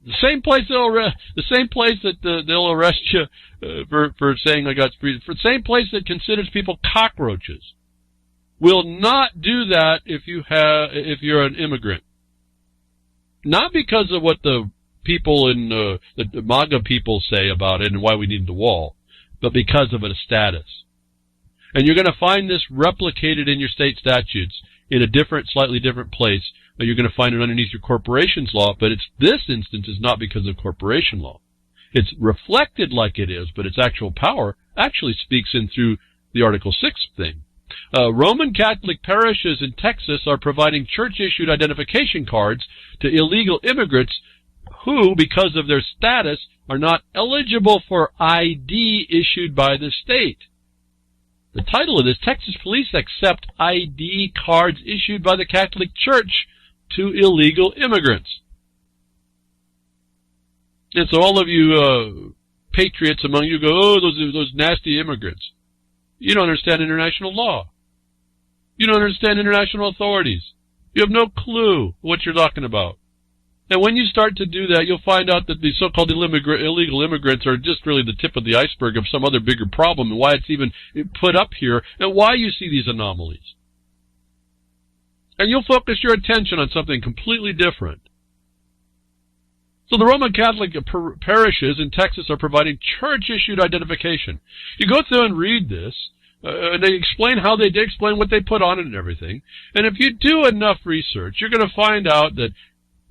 The same place that they'll arrest you for saying I got free. For the same place that considers people cockroaches. Will not do that if you're an immigrant. Not because of what the people in the MAGA people say about it and why we need the wall, but because of its status. And you're going to find this replicated in your state statutes in a slightly different place. You're going to find it underneath your corporations law, but this instance is not because of corporation law. It's reflected like it is, but its actual power actually speaks in through the Article 6 thing. Roman Catholic parishes in Texas are providing church-issued identification cards to illegal immigrants who, because of their status, are not eligible for ID issued by the state. The title of this, Texas police accept ID cards issued by the Catholic Church to illegal immigrants. And so all of you patriots among you go, oh, those nasty immigrants. You don't understand international law. You don't understand international authorities. You have no clue what you're talking about. And when you start to do that, you'll find out that the so-called illegal immigrants are just really the tip of the iceberg of some other bigger problem and why it's even put up here and why you see these anomalies. And you'll focus your attention on something completely different. So the Roman Catholic parishes in Texas are providing church-issued identification. You go through and read this, and they explain how they explain what they put on it and everything. And if you do enough research, you're going to find out that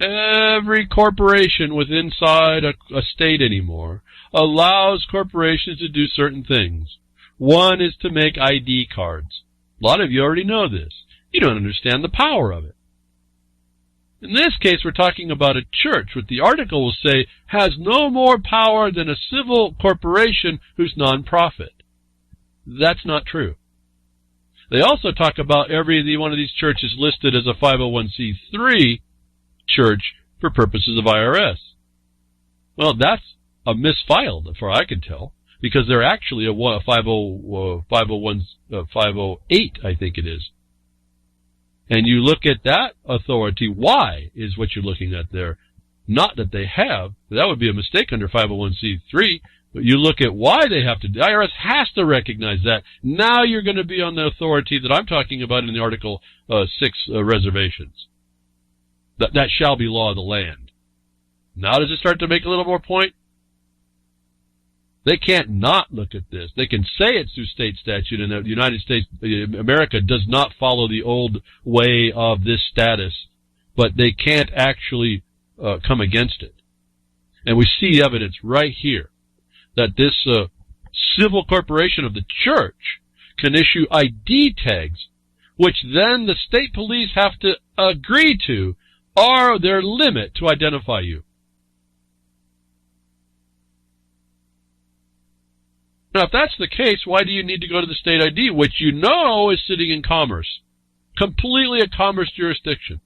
every corporation inside a state anymore allows corporations to do certain things. One is to make ID cards. A lot of you already know this. You don't understand the power of it. In this case, we're talking about a church, what the article will say has no more power than a civil corporation who's non-profit. That's not true. They also talk about every one of these churches listed as a 501c3 church for purposes of IRS. Well, that's a misfiled, as far as I can tell, because they're actually a 508, I think it is. And you look at that authority, why is what you're looking at there. Not that they have. That would be a mistake under 501c3. But you look at why they have to. The IRS has to recognize that. Now you're going to be on the authority that I'm talking about in the Article 6 reservations. That shall be law of the land. Now does it start to make a little more point? They can't not look at this. They can say it's through state statute, and the United States, America, does not follow the old way of this status, but they can't actually come against it. And we see evidence right here that this civil corporation of the church can issue ID tags, which then the state police have to agree to, are their limit to identify you. Now, if that's the case, why do you need to go to the state ID, which you know is sitting in commerce? Completely a commerce jurisdiction.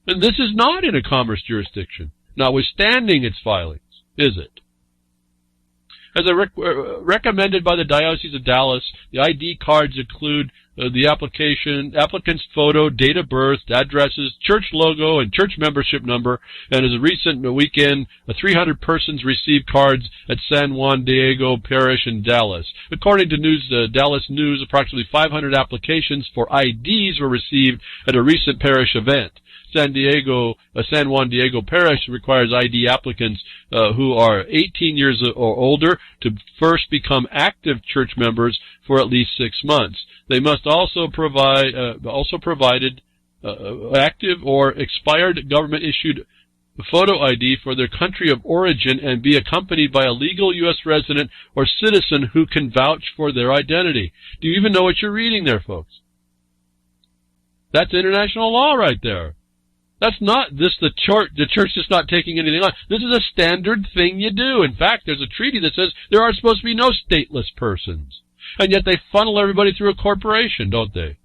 And this is not in a commerce jurisdiction, notwithstanding its filings, is it? As recommended by the Diocese of Dallas, the ID cards include the applicant's photo, date of birth, addresses, church logo, and church membership number. And as a recent weekend, 300 persons received cards at San Juan Diego Parish in Dallas. According to Dallas News, approximately 500 applications for IDs were received at a recent parish event. San Juan Diego Parish requires ID applicants who are 18 years or older to first become active church members for at least 6 months. They must also provided active or expired government-issued photo ID for their country of origin and be accompanied by a legal U.S. resident or citizen who can vouch for their identity. Do you even know what you're reading there, folks? That's international law right there. That's not the church is not taking anything on. This is a standard thing you do. In fact, there's a treaty that says there are supposed to be no stateless persons. And yet they funnel everybody through a corporation, don't they?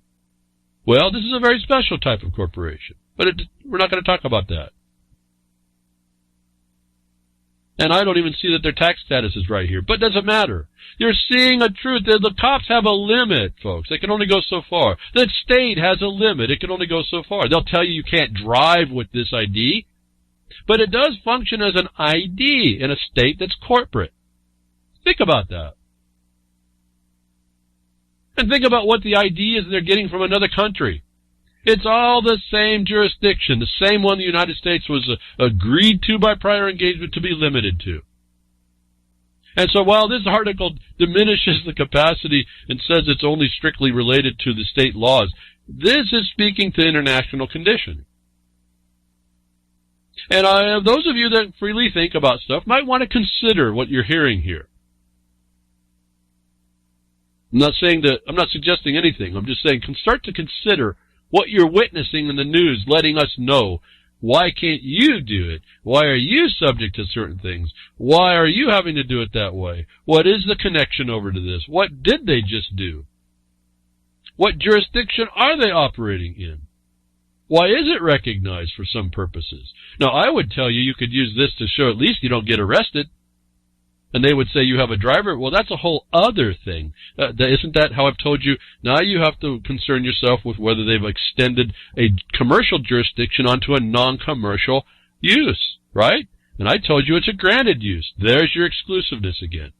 Well, this is a very special type of corporation. But we're not going to talk about that. And I don't even see that their tax status is right here. But it doesn't matter. You're seeing a truth. The cops have a limit, folks. They can only go so far. The state has a limit. It can only go so far. They'll tell you can't drive with this ID. But it does function as an ID in a state that's corporate. Think about that. And think about what the ID is they're getting from another country. It's all the same jurisdiction, the same one the United States was agreed to by prior engagement to be limited to. And so while this article diminishes the capacity and says it's only strictly related to the state laws, this is speaking to international condition. And those of you that freely think about stuff might want to consider what you're hearing here. I'm not suggesting anything. I'm just saying, start to consider what you're witnessing in the news, letting us know. Why can't you do it? Why are you subject to certain things? Why are you having to do it that way? What is the connection over to this? What did they just do? What jurisdiction are they operating in? Why is it recognized for some purposes? Now, I would tell you could use this to show at least you don't get arrested. And they would say you have a driver. Well, that's a whole other thing. Isn't that how I've told you? Now you have to concern yourself with whether they've extended a commercial jurisdiction onto a non-commercial use, right? And I told you it's a granted use. There's your exclusiveness again.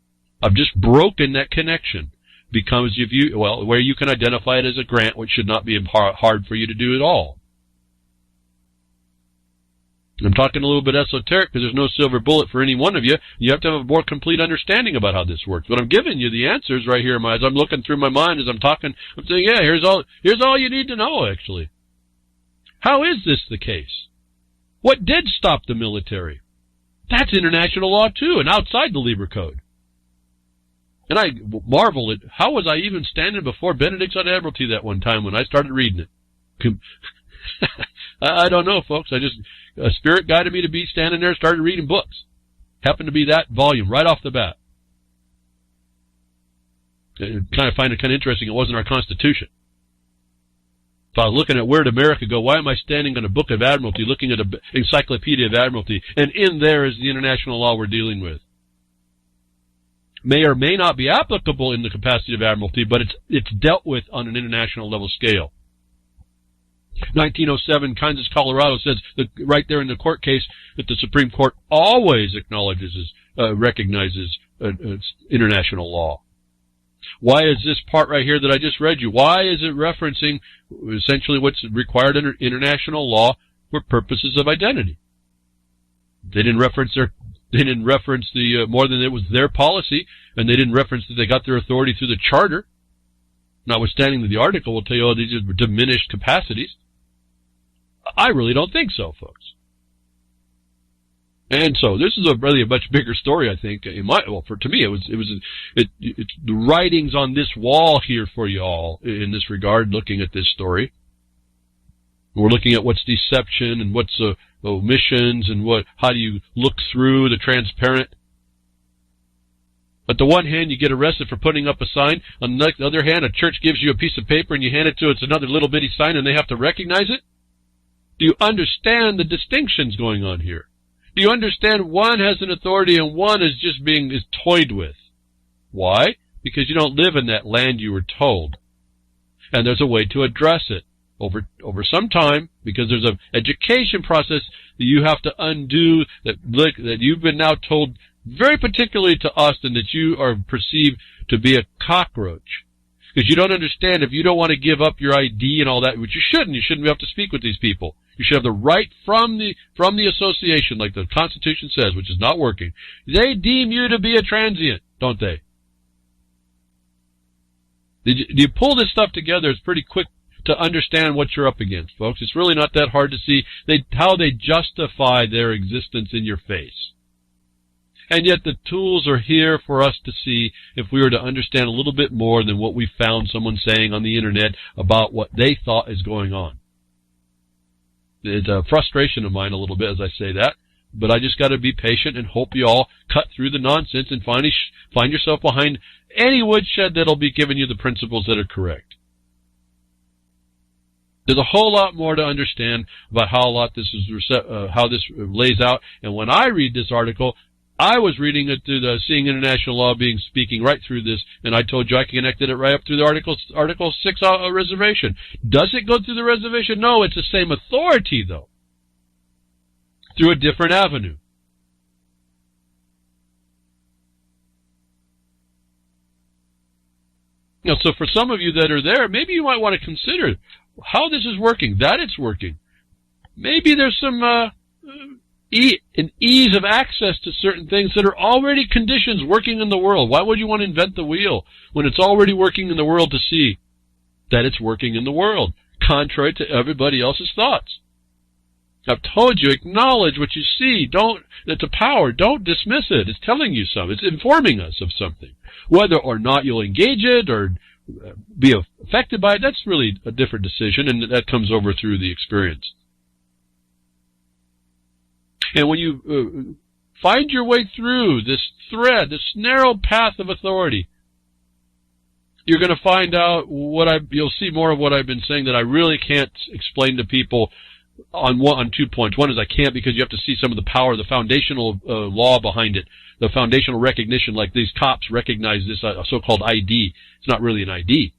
I've just broken that connection. Because where you can identify it as a grant, which should not be hard for you to do at all. I'm talking a little bit esoteric because there's no silver bullet for any one of you. You have to have a more complete understanding about how this works. But I'm giving you the answers right here as I'm looking through my mind as I'm talking. I'm saying, yeah, here's all you need to know, actually. How is this the case? What did stop the military? That's international law, too, and outside the Lieber Code. And I marvel at how was I even standing before Benedict's on Admiralty that one time when I started reading it. I don't know, folks. A spirit guided me to be standing there and started reading books. Happened to be that volume right off the bat. I find it kind of interesting it wasn't our Constitution. If I was looking at where did America go, why am I standing on a Book of Admiralty, looking at an Encyclopedia of Admiralty, and in there is the international law we're dealing with? May or may not be applicable in the capacity of Admiralty, but it's dealt with on an international level scale. 1907, Kansas, Colorado says that right there in the court case that the Supreme Court always recognizes international law. Why is this part right here that I just read you? Why is it referencing essentially what's required under international law for purposes of identity? They didn't reference the more than it was their policy, and they didn't reference that they got their authority through the charter. Notwithstanding that the article will tell you, these are diminished capacities. I really don't think so, folks. And so this is really a much bigger story, I think. To me, it's the writings on this wall here for you all in this regard. Looking at this story, we're looking at what's deception and what's omissions and how do you look through the transparent. On the one hand, you get arrested for putting up a sign. On the other hand, a church gives you a piece of paper and you hand it to it's another little bitty sign and they have to recognize it. Do you understand the distinctions going on here? Do you understand one has an authority and one is just is toyed with? Why? Because you don't live in that land you were told. And there's a way to address it over some time, because there's an education process that you have to undo that you've been now told very particularly to Austin that you are perceived to be a cockroach. Because you don't understand, if you don't want to give up your ID and all that, which you shouldn't have to speak with these people. You should have the right from the association, like the Constitution says, which is not working. They deem you to be a transient, don't they? You pull this stuff together, it's pretty quick to understand what you're up against, folks. It's really not that hard to see how they justify their existence in your face. And yet the tools are here for us to see if we were to understand a little bit more than what we found someone saying on the internet about what they thought is going on. It's a frustration of mine a little bit as I say that, but I just got to be patient and hope you all cut through the nonsense and finally find yourself behind any woodshed that'll be giving you the principles that are correct. There's a whole lot more to understand about how this lays out, and when I read this article, I was reading it through the Seeing International Law speaking right through this, and I told you I connected it right up through the Article 6 reservation. Does it go through the reservation? No, it's the same authority, though, through a different avenue. So for some of you that are there, maybe you might want to consider how this is working, that it's working. Maybe there's some an ease of access to certain things that are already conditions working in the world. Why would you want to invent the wheel when it's already working in the world to see that it's working in the world, contrary to everybody else's thoughts? I've told you, acknowledge what you see. It's a power. Don't dismiss it. It's telling you something. It's informing us of something. Whether or not you'll engage it or be affected by it, that's really a different decision, and that comes over through the experience. And when you find your way through this thread, this narrow path of authority, you're going to find out you'll see more of what I've been saying that I really can't explain to people on 2 points. One is I can't, because you have to see some of the power, the foundational law behind it, the foundational recognition, like these cops recognize this so-called ID. It's not really an ID,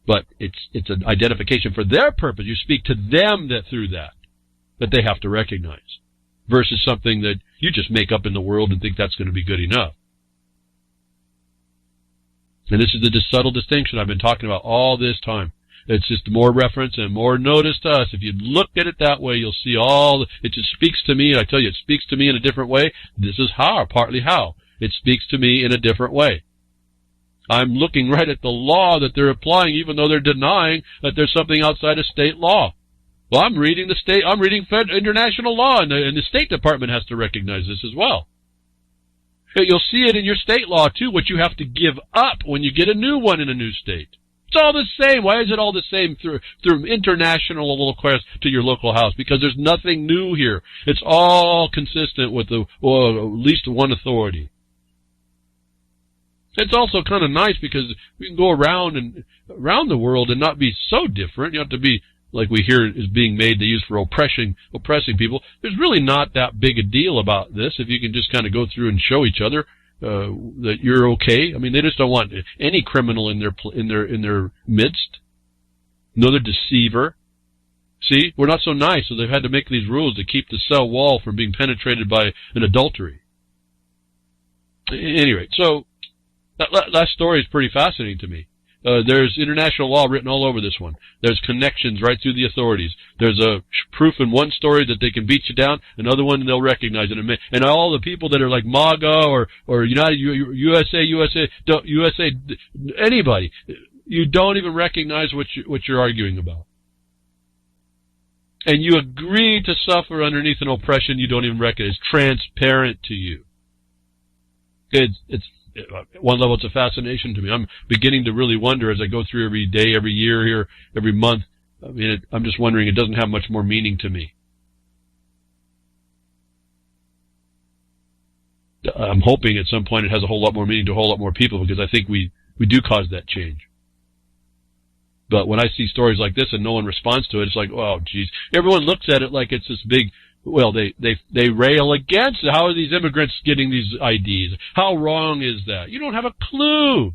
but it's an identification for their purpose. You speak to them through that they have to recognize, versus something that you just make up in the world and think that's going to be good enough. And this is the subtle distinction I've been talking about all this time. It's just more reference and more notice to us. If you look at it that way, you'll see it just speaks to me. I tell you, it speaks to me in a different way. This is partly how. It speaks to me in a different way. I'm looking right at the law that they're applying, even though they're denying that there's something outside of state law. Well, I'm reading international law, and the State Department has to recognize this as well. You'll see it in your state law, too, what you have to give up when you get a new one in a new state. It's all the same. Why is it all the same through international request to your local house? Because there's nothing new here. It's all consistent with at least one authority. It's also kind of nice because we can go around the world and not be so different. You have to be, like we hear is being made, they use for oppressing people. There's really not that big a deal about this if you can just kind of go through and show each other that you're okay. I mean, they just don't want any criminal in their midst. Another deceiver. See, we're not so nice, so they've had to make these rules to keep the cell wall from being penetrated by an adultery. Anyway, so that last story is pretty fascinating to me. There's international law written all over this one. There's connections right through the authorities. There's a proof in one story that they can beat you down, another one they'll recognize it. And all the people that are like MAGA or United USA, anybody, you don't even recognize what you're arguing about. And you agree to suffer underneath an oppression you don't even recognize. It's transparent to you. It's at one level, it's a fascination to me. I'm beginning to really wonder as I go through every day, every year here, every month. I mean, I'm just wondering, it doesn't have much more meaning to me. I'm hoping at some point it has a whole lot more meaning to a whole lot more people, because I think we do cause that change. But when I see stories like this and no one responds to it, it's like, oh, geez. Everyone looks at it like it's this big. Well, they rail against it. How are these immigrants getting these IDs? How wrong is that? You don't have a clue.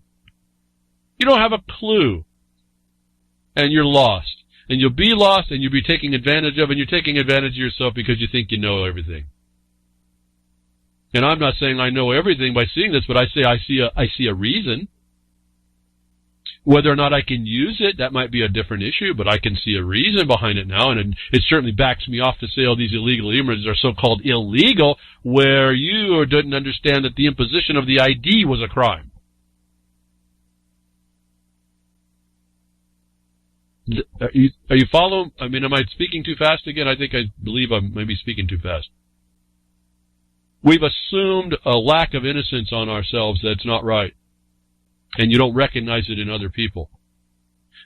You don't have a clue. And you're lost. And you'll be lost, and you'll be taken advantage of, and you're taking advantage of yourself because you think you know everything. And I'm not saying I know everything by seeing this, but I say I see a reason. Whether or not I can use it, that might be a different issue, but I can see a reason behind it now, and it certainly backs me off to say, oh, these illegal immigrants are so-called illegal, where you didn't understand that the imposition of the ID was a crime. Are you following? I mean, am I speaking too fast again? I believe I may be speaking too fast. We've assumed a lack of innocence on ourselves that's not right. And you don't recognize it in other people.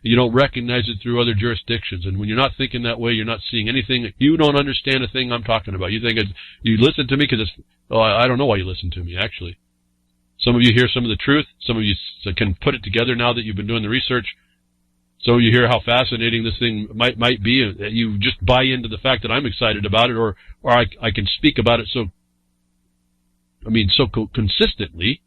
You don't recognize it through other jurisdictions. And when you're not thinking that way, you're not seeing anything. You don't understand a thing I'm talking about. You think you listen to me because I don't know why you listen to me, actually. Some of you hear some of the truth. Some of you can put it together now that you've been doing the research. So you hear how fascinating this thing might be. And you just buy into the fact that I'm excited about it, or I can speak about it so consistently.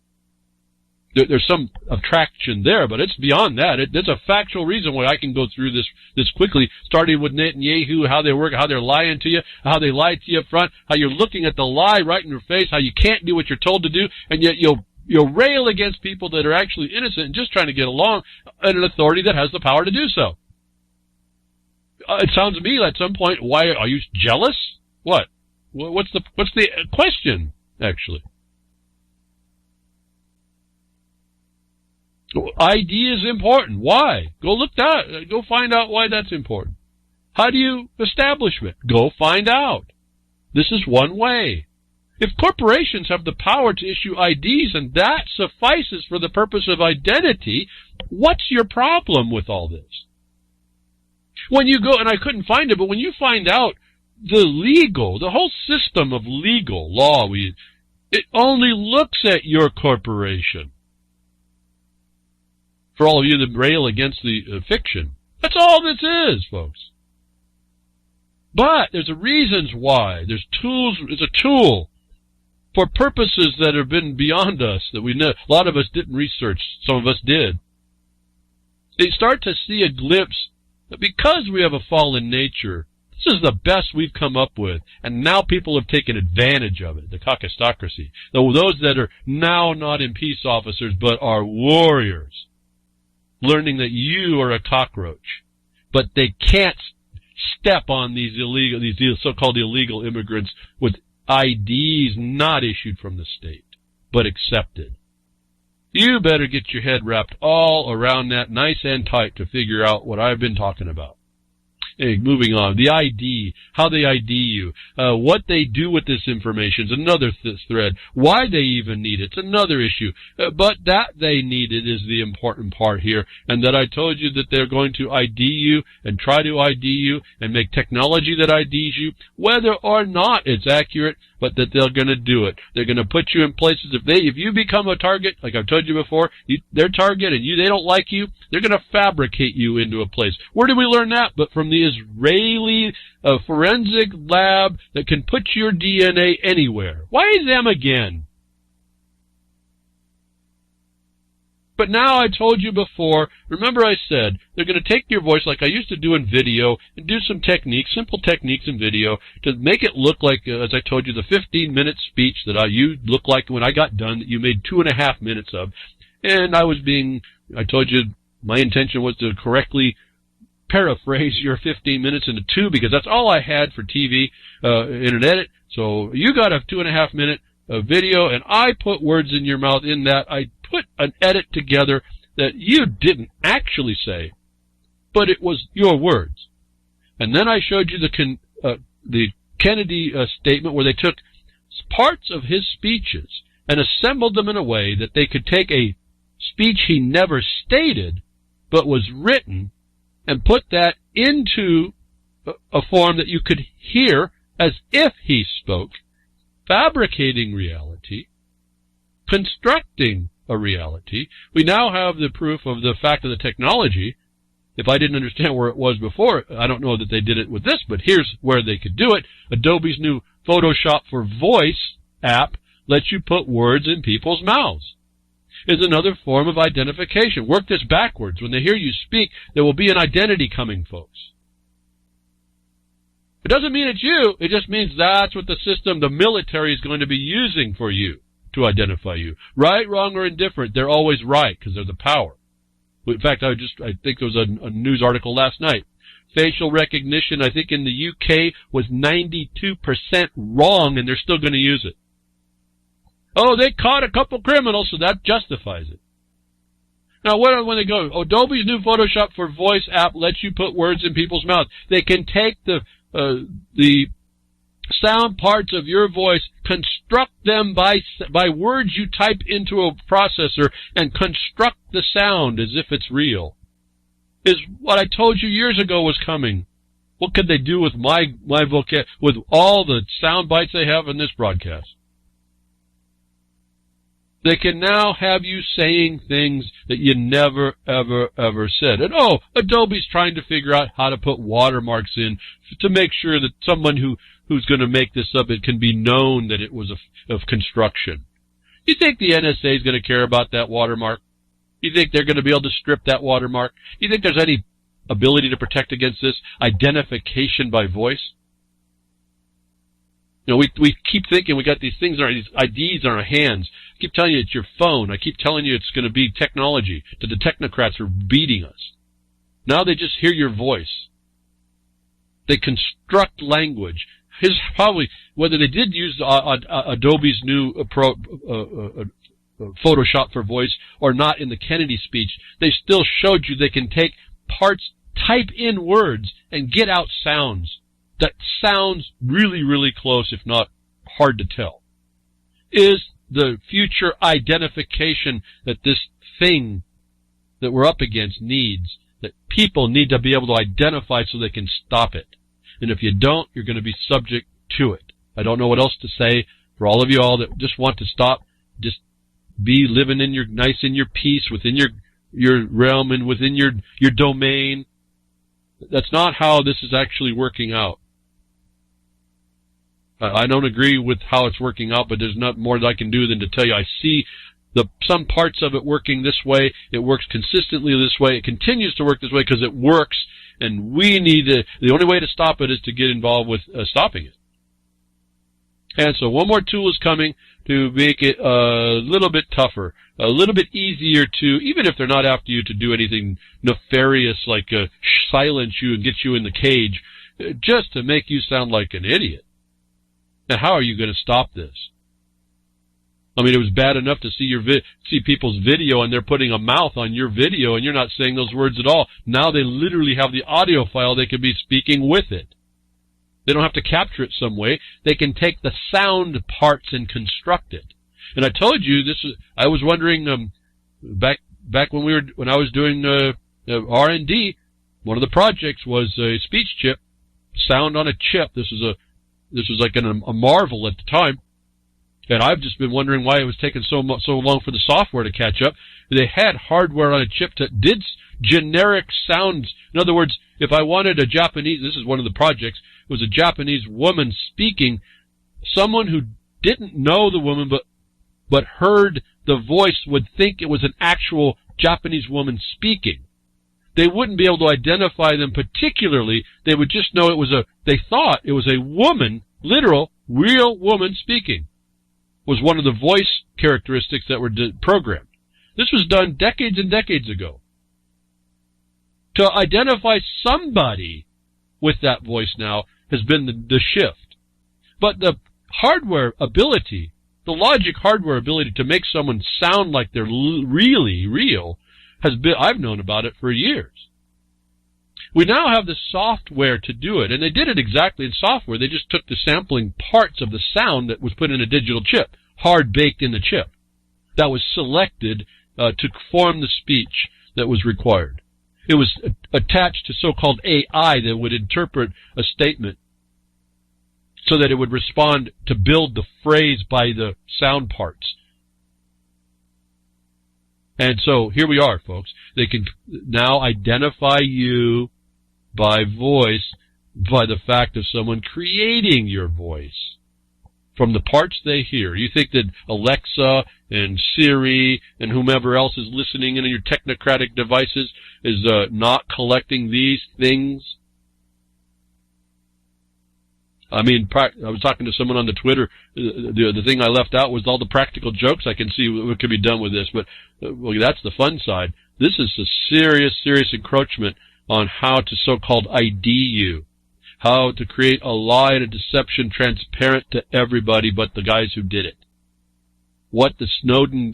There's some attraction there, but it's beyond that. There's a factual reason why I can go through this quickly, starting with Netanyahu, how they work, how they're lying to you, how they lie to you up front, how you're looking at the lie right in your face, how you can't do what you're told to do, and yet you'll you'll rail against people that are actually innocent and just trying to get along, and an authority that has the power to do so. It sounds to me at some point, why are you jealous? What? What's the question, actually? ID is important. Why? Go look that. Go find out why that's important. How do you establish it? Go find out. This is one way. If corporations have the power to issue IDs and that suffices for the purpose of identity, what's your problem with all this? When you go, and I couldn't find it, but when you find out the whole system of legal law, it only looks at your corporation. For all of you that rail against the fiction, that's all this is, folks. But there's a reasons why. There's tools. It's a tool for purposes that have been beyond us, that we know. A lot of us didn't research. Some of us did. They start to see a glimpse that because we have a fallen nature, this is the best we've come up with, and now people have taken advantage of it, the kakistocracy. Those that are now not in peace officers, but are warriors, learning that you are a cockroach, but they can't step on these so-called illegal immigrants with IDs not issued from the state, but accepted. You better get your head wrapped all around that nice and tight to figure out what I've been talking about. Hey, moving on. The ID, how they ID you, what they do with this information is another thread. Why they even need it's another issue. But that they need it is the important part here. And that I told you that they're going to ID you and try to ID you and make technology that IDs you, whether or not it's accurate, but that they're going to do it. They're going to put you in places. If you become a target, like I've told you before, their target and they don't like you, they're going to fabricate you into a place. Where did we learn that? But from the Israeli forensic lab that can put your DNA anywhere. Why them again? But now I told you before, remember I said, they're going to take your voice like I used to do in video and do some techniques, simple techniques in video to make it look like, as I told you, the 15-minute speech that you looked like when I got done that you made 2.5 minutes of. And I told you my intention was to correctly paraphrase your 15 minutes into 2 because that's all I had for TV in an edit. So you got a 2.5 minute video and I put words in your mouth in that. I put an edit together that you didn't actually say, but it was your words. And then I showed you the Kennedy statement where they took parts of his speeches and assembled them in a way that they could take a speech he never stated but was written and put that into a form that you could hear as if he spoke, fabricating reality, constructing a reality. We now have the proof of the fact of the technology. If I didn't understand where it was before, I don't know that they did it with this, but here's where they could do it. Adobe's new Photoshop for Voice app lets you put words in people's mouths. Is another form of identification. Work this backwards. When they hear you speak, there will be an identity coming, folks. It doesn't mean it's you. It just means that's what the system, the military, is going to be using for you to identify you. Right, wrong, or indifferent, they're always right because they're the power. In fact, I think there was a news article last night. Facial recognition, I think in the UK, was 92% wrong, and they're still going to use it. Oh, they caught a couple criminals, so that justifies it. Now, when they go, Adobe's new Photoshop for Voice app lets you put words in people's mouths. They can take the sound parts of your voice, construct them by words you type into a processor, and construct the sound as if it's real. Is what I told you years ago was coming. What could they do with my vocab, with all the sound bites they have in this broadcast? They can now have you saying things that you never, ever, ever said. And Adobe's trying to figure out how to put watermarks in to make sure that someone who's going to make this up, it can be known that it was of construction. You think the NSA is going to care about that watermark? You think they're going to be able to strip that watermark? You think there's any ability to protect against this identification by voice? You know, we keep thinking we got these these IDs in our hands. keep telling you it's your phone. I keep telling you it's going to be technology. That the technocrats are beating us. Now they just hear your voice. They construct language. Here's probably, whether they did use Adobe's new Photoshop for voice or not in the Kennedy speech, they still showed you they can take parts, type in words, and get out sounds that sounds really, really close, if not hard to tell. Is the future identification that this thing that we're up against needs, that people need to be able to identify so they can stop it. And if you don't, you're going to be subject to it. I don't know what else to say for all of you all that just want to stop. Just be living in your peace within your realm and within your domain. That's not how this is actually working out. I don't agree with how it's working out, but there's not more that I can do than to tell you I see some parts of it working this way. It works consistently this way. It continues to work this way because it works, and the only way to stop it is to get involved with stopping it. And so one more tool is coming to make it a little bit tougher, a little bit easier to, even if they're not after you to do anything nefarious like silence you and get you in the cage, just to make you sound like an idiot. Now, how are you going to stop this? I mean, it was bad enough to see people's video and they're putting a mouth on your video and you're not saying those words at all. Now they literally have the audio file. They could be speaking with it. They don't have to capture it some way. They can take the sound parts and construct it. And I told you this. I was wondering back when I was doing R&D. One of the projects was a speech chip, sound on a chip. This was like a marvel at the time. And I've just been wondering why it was taking so long for the software to catch up. They had hardware on a chip that did generic sounds. In other words, if I wanted a Japanese, this is one of the projects, it was a Japanese woman speaking, someone who didn't know the woman but heard the voice would think it was an actual Japanese woman speaking. They wouldn't be able to identify them particularly. They would just know they thought it was a woman, literal, real woman speaking. Was one of the voice characteristics that were programmed. This was done decades and decades ago. To identify somebody with that voice now has been the shift. But the hardware ability, the logic hardware ability to make someone sound like they're really real, I've known about it for years. We now have the software to do it, and they did it exactly in software. They just took the sampling parts of the sound that was put in a digital chip, hard baked in the chip, that was selected to form the speech that was required. It was attached to so-called AI that would interpret a statement so that it would respond to build the phrase by the sound parts. And so here we are, folks. They can now identify you by voice, by the fact of someone creating your voice from the parts they hear. You think that Alexa and Siri and whomever else is listening in your technocratic devices is not collecting these things? I mean, I was talking to someone on the Twitter. The thing I left out was all the practical jokes I can see what could be done with this. But well, that's the fun side. This is a serious, serious encroachment on how to so-called ID you. How to create a lie and a deception transparent to everybody but the guys who did it. What the Snowden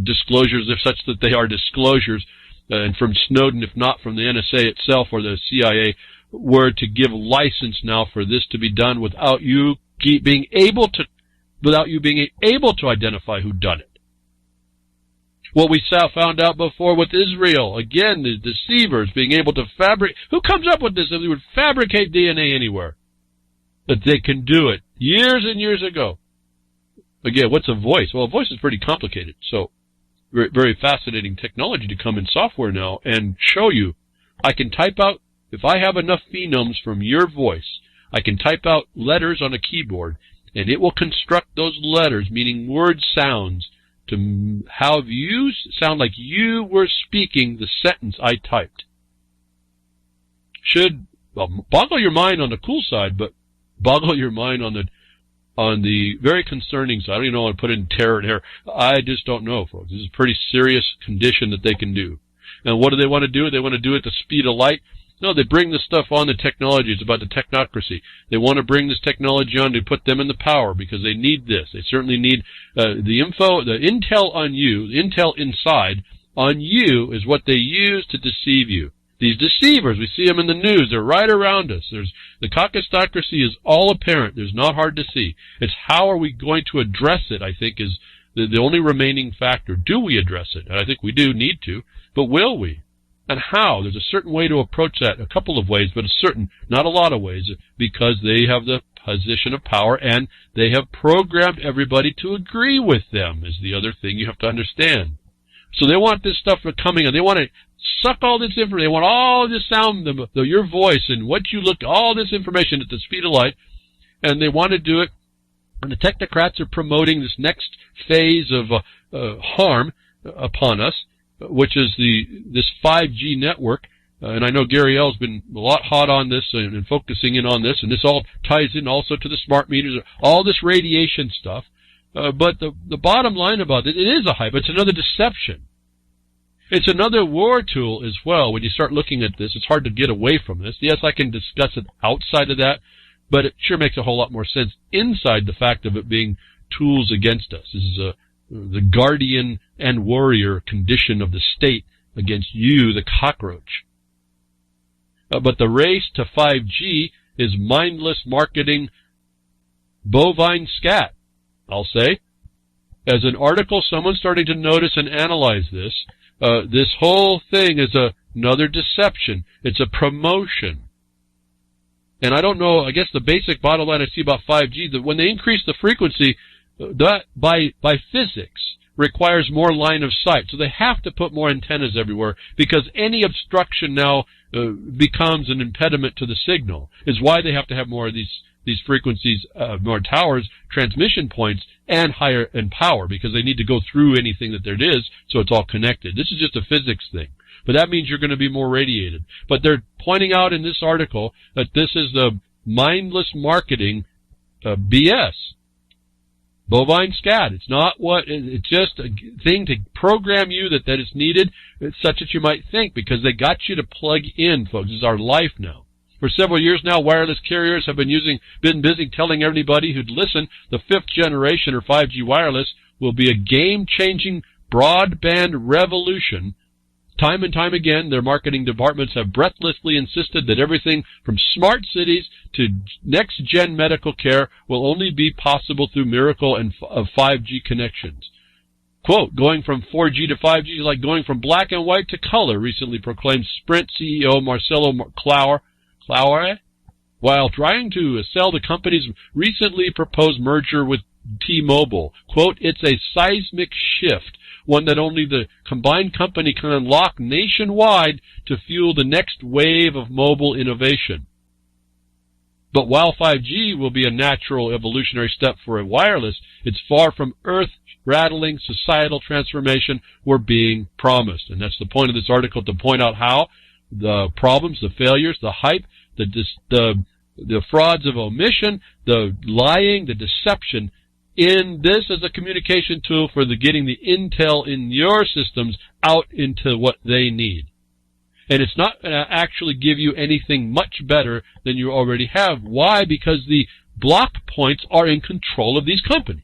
disclosures, if such that they are disclosures, and from Snowden, if not from the NSA itself or the CIA, were to give license now for this to be done without you being able to identify who done it. What we found out before with Israel, again, the Deceivers being able to fabricate. Who comes up with this? If they would fabricate DNA anywhere, that they can do it years and years ago. Again, what's a voice? Well, a voice is pretty complicated. So, very, very fascinating technology to come in software now and show you. I can type out, if I have enough phonemes from your voice, I can type out letters on a keyboard, and it will construct those letters, meaning word sounds, to have you sound like you were speaking the sentence I typed. Should boggle your mind on the cool side, but boggle your mind on the on the very concerning side. I don't even know how to put in terror and error. I just don't know, folks. This is a pretty serious condition that they can do. And what do they want to do? They want to do it at the speed of light. No, they bring this stuff on the technology. It's about the technocracy. They want to bring this technology on to put them in the power because they need this. They certainly need the info, the intel on you, the intel inside on you is what they use to deceive you. These deceivers, we see them in the news. They're right around us. The caucusocracy is all apparent. There's not hard to see. It's how are we going to address it, I think, is the only remaining factor. Do we address it? And I think we do need to, but will we? And how? There's a certain way to approach that, a couple of ways, but not a lot of ways, because they have the position of power and they have programmed everybody to agree with them, is the other thing you have to understand. So they want this stuff coming, and they want to suck all this information. They want all this sound, your voice and what you look, all this information at the speed of light, and they want to do it. And the technocrats are promoting this next phase of harm upon us, which is this 5G network. And I know Gary L's been a lot hot on this and focusing in on this, and this all ties in also to the smart meters, all this radiation stuff. But the bottom line about it is a hype. It's another deception. It's another war tool as well. When you start looking at this, it's hard to get away from this. Yes, I can discuss it outside of that, but it sure makes a whole lot more sense inside the fact of it being tools against us. This is the guardian and warrior condition of the state against you, the cockroach. But the race to 5G is mindless marketing, bovine scat, I'll say. As an article, someone's starting to notice and analyze this. This whole thing is another deception. It's a promotion. And I don't know, I guess the basic bottom line I see about 5G, that when they increase the frequency, that by physics requires more line of sight. So they have to put more antennas everywhere because any obstruction now becomes an impediment to the signal. Is why they have to have more of these frequencies, more towers, transmission points, and higher in power, because they need to go through anything that there is, so it's all connected. This is just a physics thing. But that means you're going to be more radiated. But they're pointing out in this article that this is the mindless marketing BS. Bovine scat. It's not it's just a thing to program you that is needed, such that you might think, because they got you to plug in, folks. This is our life now. For several years now, wireless carriers have been busy telling everybody who'd listen the 5th generation or 5G wireless will be a game-changing broadband revolution. Time and time again, their marketing departments have breathlessly insisted that everything from smart cities to next-gen medical care will only be possible through miracle of 5G connections. Quote, going from 4G to 5G is like going from black and white to color, recently proclaimed Sprint CEO Marcelo Claure, while trying to sell the company's recently proposed merger with T-Mobile. Quote, it's a seismic shift, one that only the combined company can unlock nationwide to fuel the next wave of mobile innovation. But while 5G will be a natural evolutionary step for a wireless, it's far from earth-rattling societal transformation we're being promised. And that's the point of this article, to point out how the problems, the failures, the hype, the frauds of omission, the lying, the deception in this as a communication tool for getting the intel in your systems out into what they need. And it's not going to actually give you anything much better than you already have. Why? Because the block points are in control of these companies.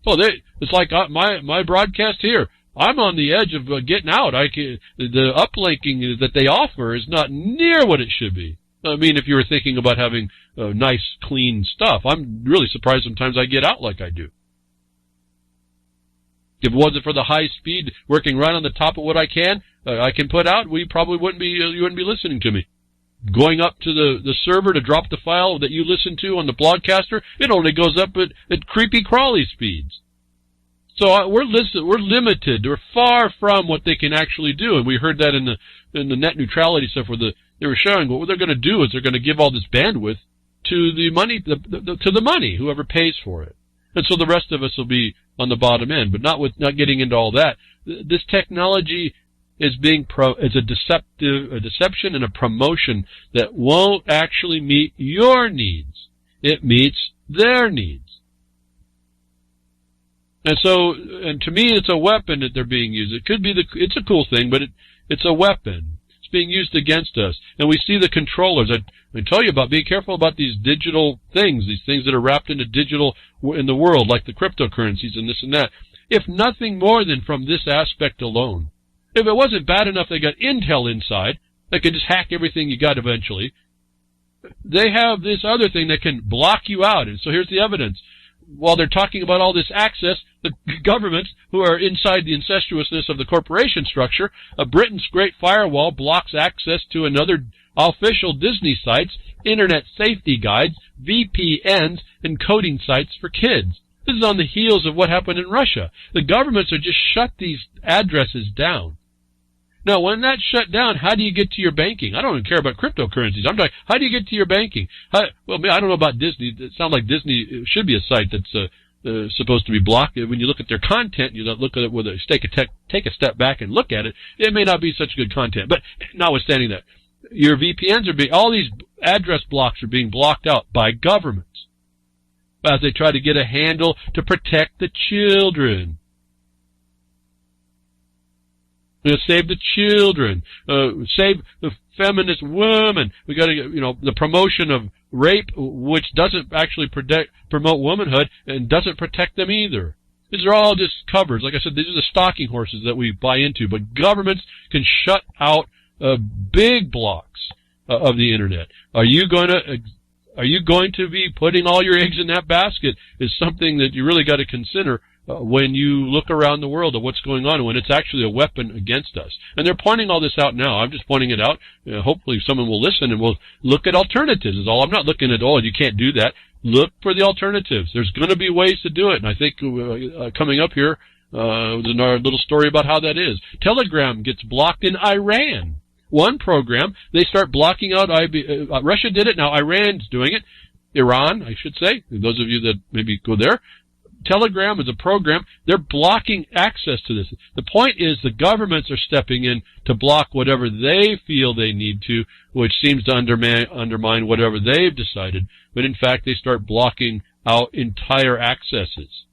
So it's like my broadcast here. I'm on the edge of getting out. The uplinking that they offer is not near what it should be. I mean, if you were thinking about having nice, clean stuff, I'm really surprised sometimes I get out like I do. If it wasn't for the high speed working right on the top of what I can put out, you wouldn't be listening to me. Going up to the server to drop the file that you listen to on the broadcaster, it only goes up at creepy crawly speeds. So we're limited. We're far from what they can actually do, and we heard that in the net neutrality stuff where they were showing what they're going to do is they're going to give all this bandwidth to the money, to the money, whoever pays for it, and so the rest of us will be on the bottom end. But not getting into all that. This technology is a deception and a promotion that won't actually meet your needs. It meets their needs. And so, and to me, it's a weapon that they're being used. It could be it's a cool thing, but it's a weapon. It's being used against us. And we see the controllers. I tell you about being careful about these digital things, these things that are wrapped into digital in the world, like the cryptocurrencies and this and that. If nothing more than from this aspect alone. If it wasn't bad enough they got intel inside, they could just hack everything you got eventually. They have this other thing that can block you out. And so here's the evidence. While they're talking about all this access, the governments who are inside the incestuousness of the corporation structure, Britain's Great Firewall blocks access to another official Disney sites, internet safety guides, VPNs, and coding sites for kids. This is on the heels of what happened in Russia. The governments are just shut these addresses down. Now, when that's shut down, how do you get to your banking? I don't even care about cryptocurrencies. I'm talking, how do you get to your banking? Well, I don't know about Disney. It sounds like Disney should be a site that's supposed to be blocked. When you look at their content, you look at it with take a step back and look at it. It may not be such good content. But notwithstanding that, your VPNs all these address blocks are being blocked out by governments as they try to get a handle to protect the children. Save the children, save the feminist woman. We got to, the promotion of rape, which doesn't actually promote womanhood and doesn't protect them either. These are all just covers. Like I said, these are the stalking horses that we buy into. But governments can shut out big blocks of the internet. Are you going to be putting all your eggs in that basket? Is something that you really got to consider when you look around the world of what's going on, when it's actually a weapon against us. And they're pointing all this out now. I'm just pointing it out. Hopefully someone will listen and will look at alternatives is all. I'm not looking at, you can't do that. Look for the alternatives. There's going to be ways to do it. And I think coming up here was another little story about how that is. Telegram gets blocked in Iran. One program, they start blocking out Russia did it, now Iran's doing it. Iran, I should say. Those of you that maybe go there. Telegram is a program. They're blocking access to this. The point is the governments are stepping in to block whatever they feel they need to, which seems to undermine whatever they've decided. But in fact, they start blocking out entire accesses.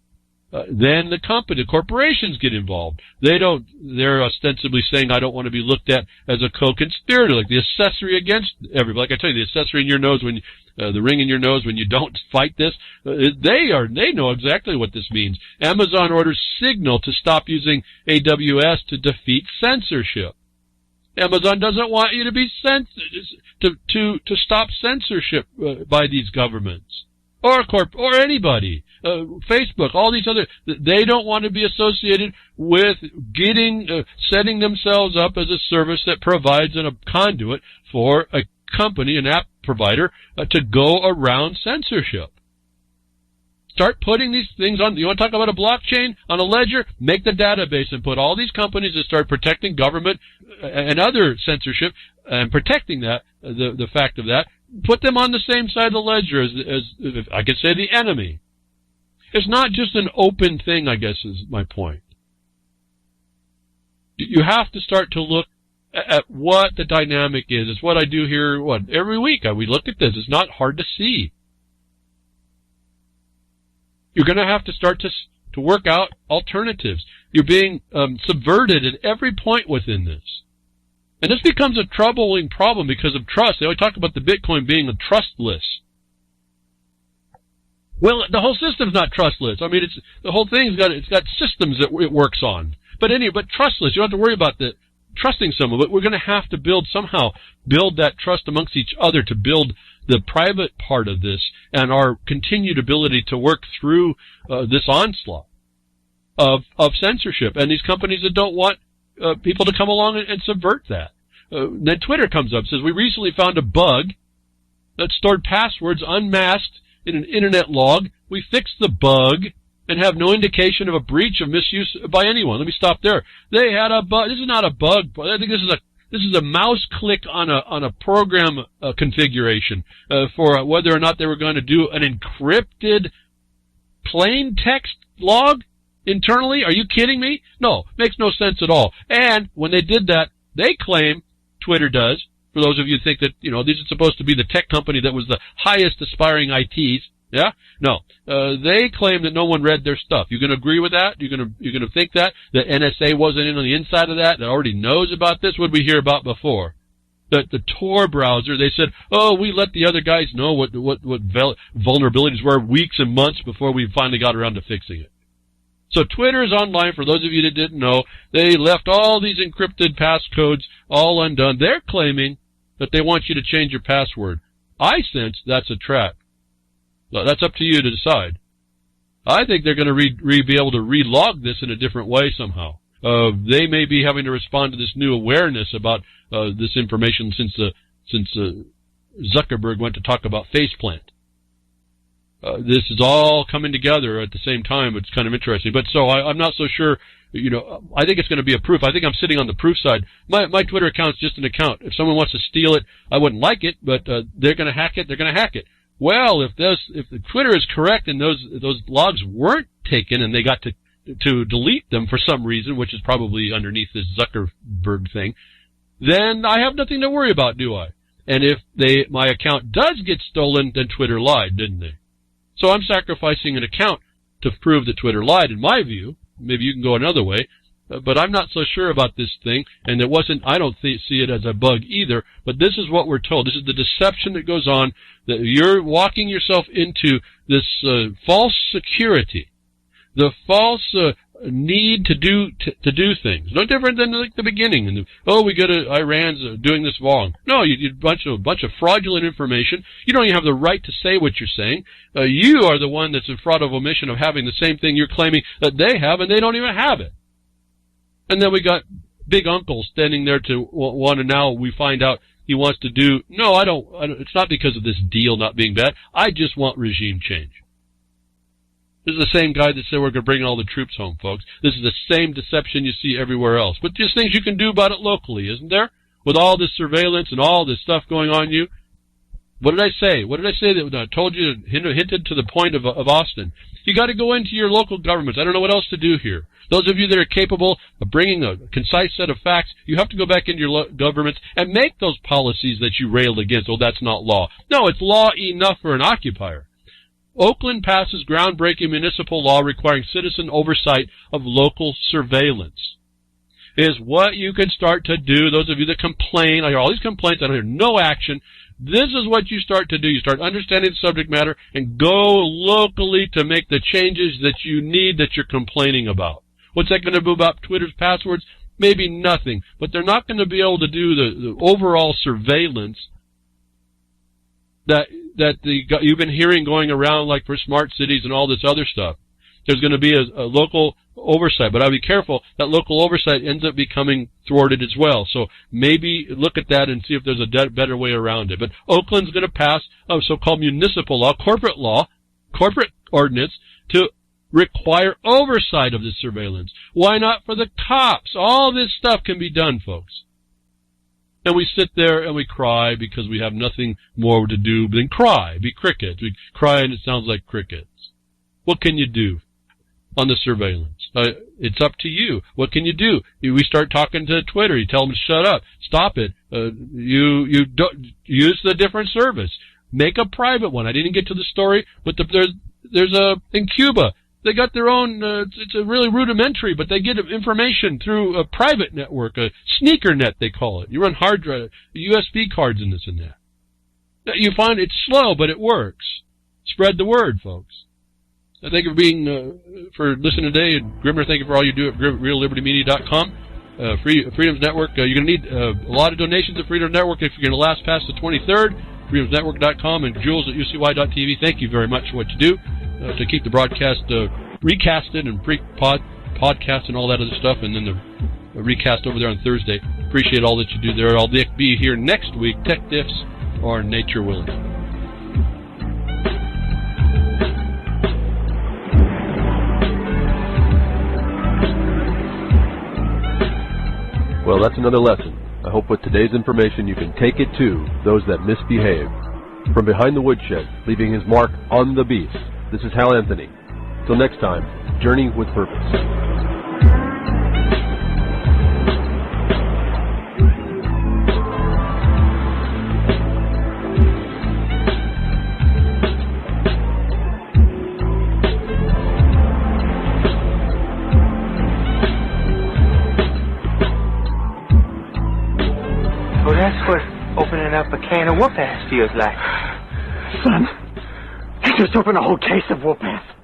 Then the corporations get involved. They're ostensibly saying, I don't want to be looked at as a co-conspirator, like the accessory against everybody. Like I tell you, the accessory in your nose when the ring in your nose when you don't fight this. They know exactly what this means. Amazon orders Signal to stop using AWS to defeat censorship. Amazon doesn't want you to be to stop censorship by these governments or anybody. Facebook, all these other, they don't want to be associated with setting themselves up as a service that provides a conduit for a company, an app provider, to go around censorship. Start putting these things on. You want to talk about a blockchain on a ledger? Make the database and put all these companies that start protecting government and other censorship and protecting that, the fact of that, put them on the same side of the ledger as I could say, the enemy. It's not just an open thing, I guess, is my point. You have to start to look at what the dynamic is. It's what I do here, every week. We look at this. It's not hard to see. You're going to have to start to work out alternatives. You're being subverted at every point within this. And this becomes a troubling problem because of trust. They always talk about the Bitcoin being trustless. Well, the whole system's not trustless. I mean, the whole thing's got systems that it works on. But trustless. You don't have to worry about trusting someone. But we're going to have to build that trust amongst each other to build the private part of this and our continued ability to work through this onslaught of censorship and these companies that don't want people to come along and subvert that. Then Twitter comes up and says, we recently found a bug that stored passwords unmasked in an internet log. We fixed the bug and have no indication of a breach of misuse by anyone. Let me stop there. They had a bug. This is not a bug. I think this is a mouse click on a program configuration for whether or not they were going to do an encrypted plain text log internally. Are you kidding me? No, makes no sense at all. And when they did that, they claim, Twitter does, for those of you who think that, these are supposed to be the tech company that was the highest aspiring ITs, Yeah? No. They claim that no one read their stuff. You going to agree with that? You going to think that NSA wasn't in on the inside of that already knows about this? What did we hear about before? The Tor browser, they said, oh, we let the other guys know what vulnerabilities were weeks and months before we finally got around to fixing it. So Twitter is online, for those of you that didn't know. They left all these encrypted passcodes all undone. They're claiming that they want you to change your password. I sense that's a trap. That's up to you to decide. I think they're going to be able to relog this in a different way somehow. They may be having to respond to this new awareness about this information since Zuckerberg went to talk about faceplant. This is all coming together at the same time. It's kind of interesting. But so I'm not so sure, I think it's going to be a proof. I think I'm sitting on the proof side. My Twitter account's just an account. If someone wants to steal it, I wouldn't like it, but they're going to hack it, they're going to hack it. Well, if the Twitter is correct and those logs weren't taken and they got to delete them for some reason, which is probably underneath this Zuckerberg thing, then I have nothing to worry about, do I? And if my account does get stolen, then Twitter lied, didn't they? So I'm sacrificing an account to prove that Twitter lied, in my view. Maybe you can go another way, but I'm not so sure about this thing, and I don't see it as a bug either, but this is what we're told. This is the deception that goes on, that you're walking yourself into this false security, the false need to do things. No different than like the beginning. And Iran's doing this wrong. No, you bunch of fraudulent information. You don't even have the right to say what you're saying. You are the one that's in fraud of omission of having the same thing you're claiming that they have, and they don't even have it. And then we got Big Uncle standing there to want to, now we find out he wants to do. No, I don't. It's not because of this deal not being bad. I just want regime change. This is the same guy that said we're going to bring all the troops home, folks. This is the same deception you see everywhere else. But there's things you can do about it locally, isn't there? With all this surveillance and all this stuff going on you. What did I say? What did I say that I told you, hinted to the point of Austin? You got to go into your local governments. I don't know what else to do here. Those of you that are capable of bringing a concise set of facts, you have to go back into your governments and make those policies that you railed against. Oh, that's not law. No, it's law enough for an occupier. Oakland passes groundbreaking municipal law requiring citizen oversight of local surveillance. Is what you can start to do. Those of you that complain, I hear all these complaints, I don't hear no action. This is what you start to do. You start understanding the subject matter and go locally to make the changes that you need, that you're complaining about. What's that going to do about Twitter's passwords? Maybe nothing. But they're not going to be able to do the overall surveillance that you've been hearing going around, like for smart cities and all this other stuff. There's going to be a local oversight, but I'll be careful. That local oversight ends up becoming thwarted as well. So maybe look at that and see if there's a better way around it. But Oakland's going to pass a so-called municipal law, corporate ordinance to require oversight of this surveillance. Why not for the cops? All this stuff can be done, folks. And we sit there and we cry because we have nothing more to do than cry, be crickets. We cry and it sounds like crickets. What can you do on the surveillance? It's up to you. What can you do? We start talking to Twitter. You tell them to shut up. Stop it. You don't use the different service. Make a private one. I didn't get to the story, but there's in Cuba. They got their own, it's a really rudimentary, but they get information through a private network, a sneaker net they call it. You run hard drive, USB cards in this and that. You find it's slow, but it works. Spread the word, folks. I thank you for listening today. Grimmer, thank you for all you do at reallibertymedia.com. Freedom's Network, you're going to need a lot of donations at Freedom's Network if you're going to last past the 23rd. freedomsnetwork.com and Jules at ucy.tv. Thank you very much for what you do to keep the broadcast recasted and podcast and all that other stuff, and then the recast over there on Thursday. Appreciate all that you do there. I'll be here next week, tech diffs or nature willing. Well, that's another lesson. I hope with today's information you can take it to those that misbehave. From behind the woodshed, leaving his mark on the beast, this is Hal Anthony. Till next time, journey with purpose. can of whoop-ass feels like. Son, you just opened a whole case of whoop-ass.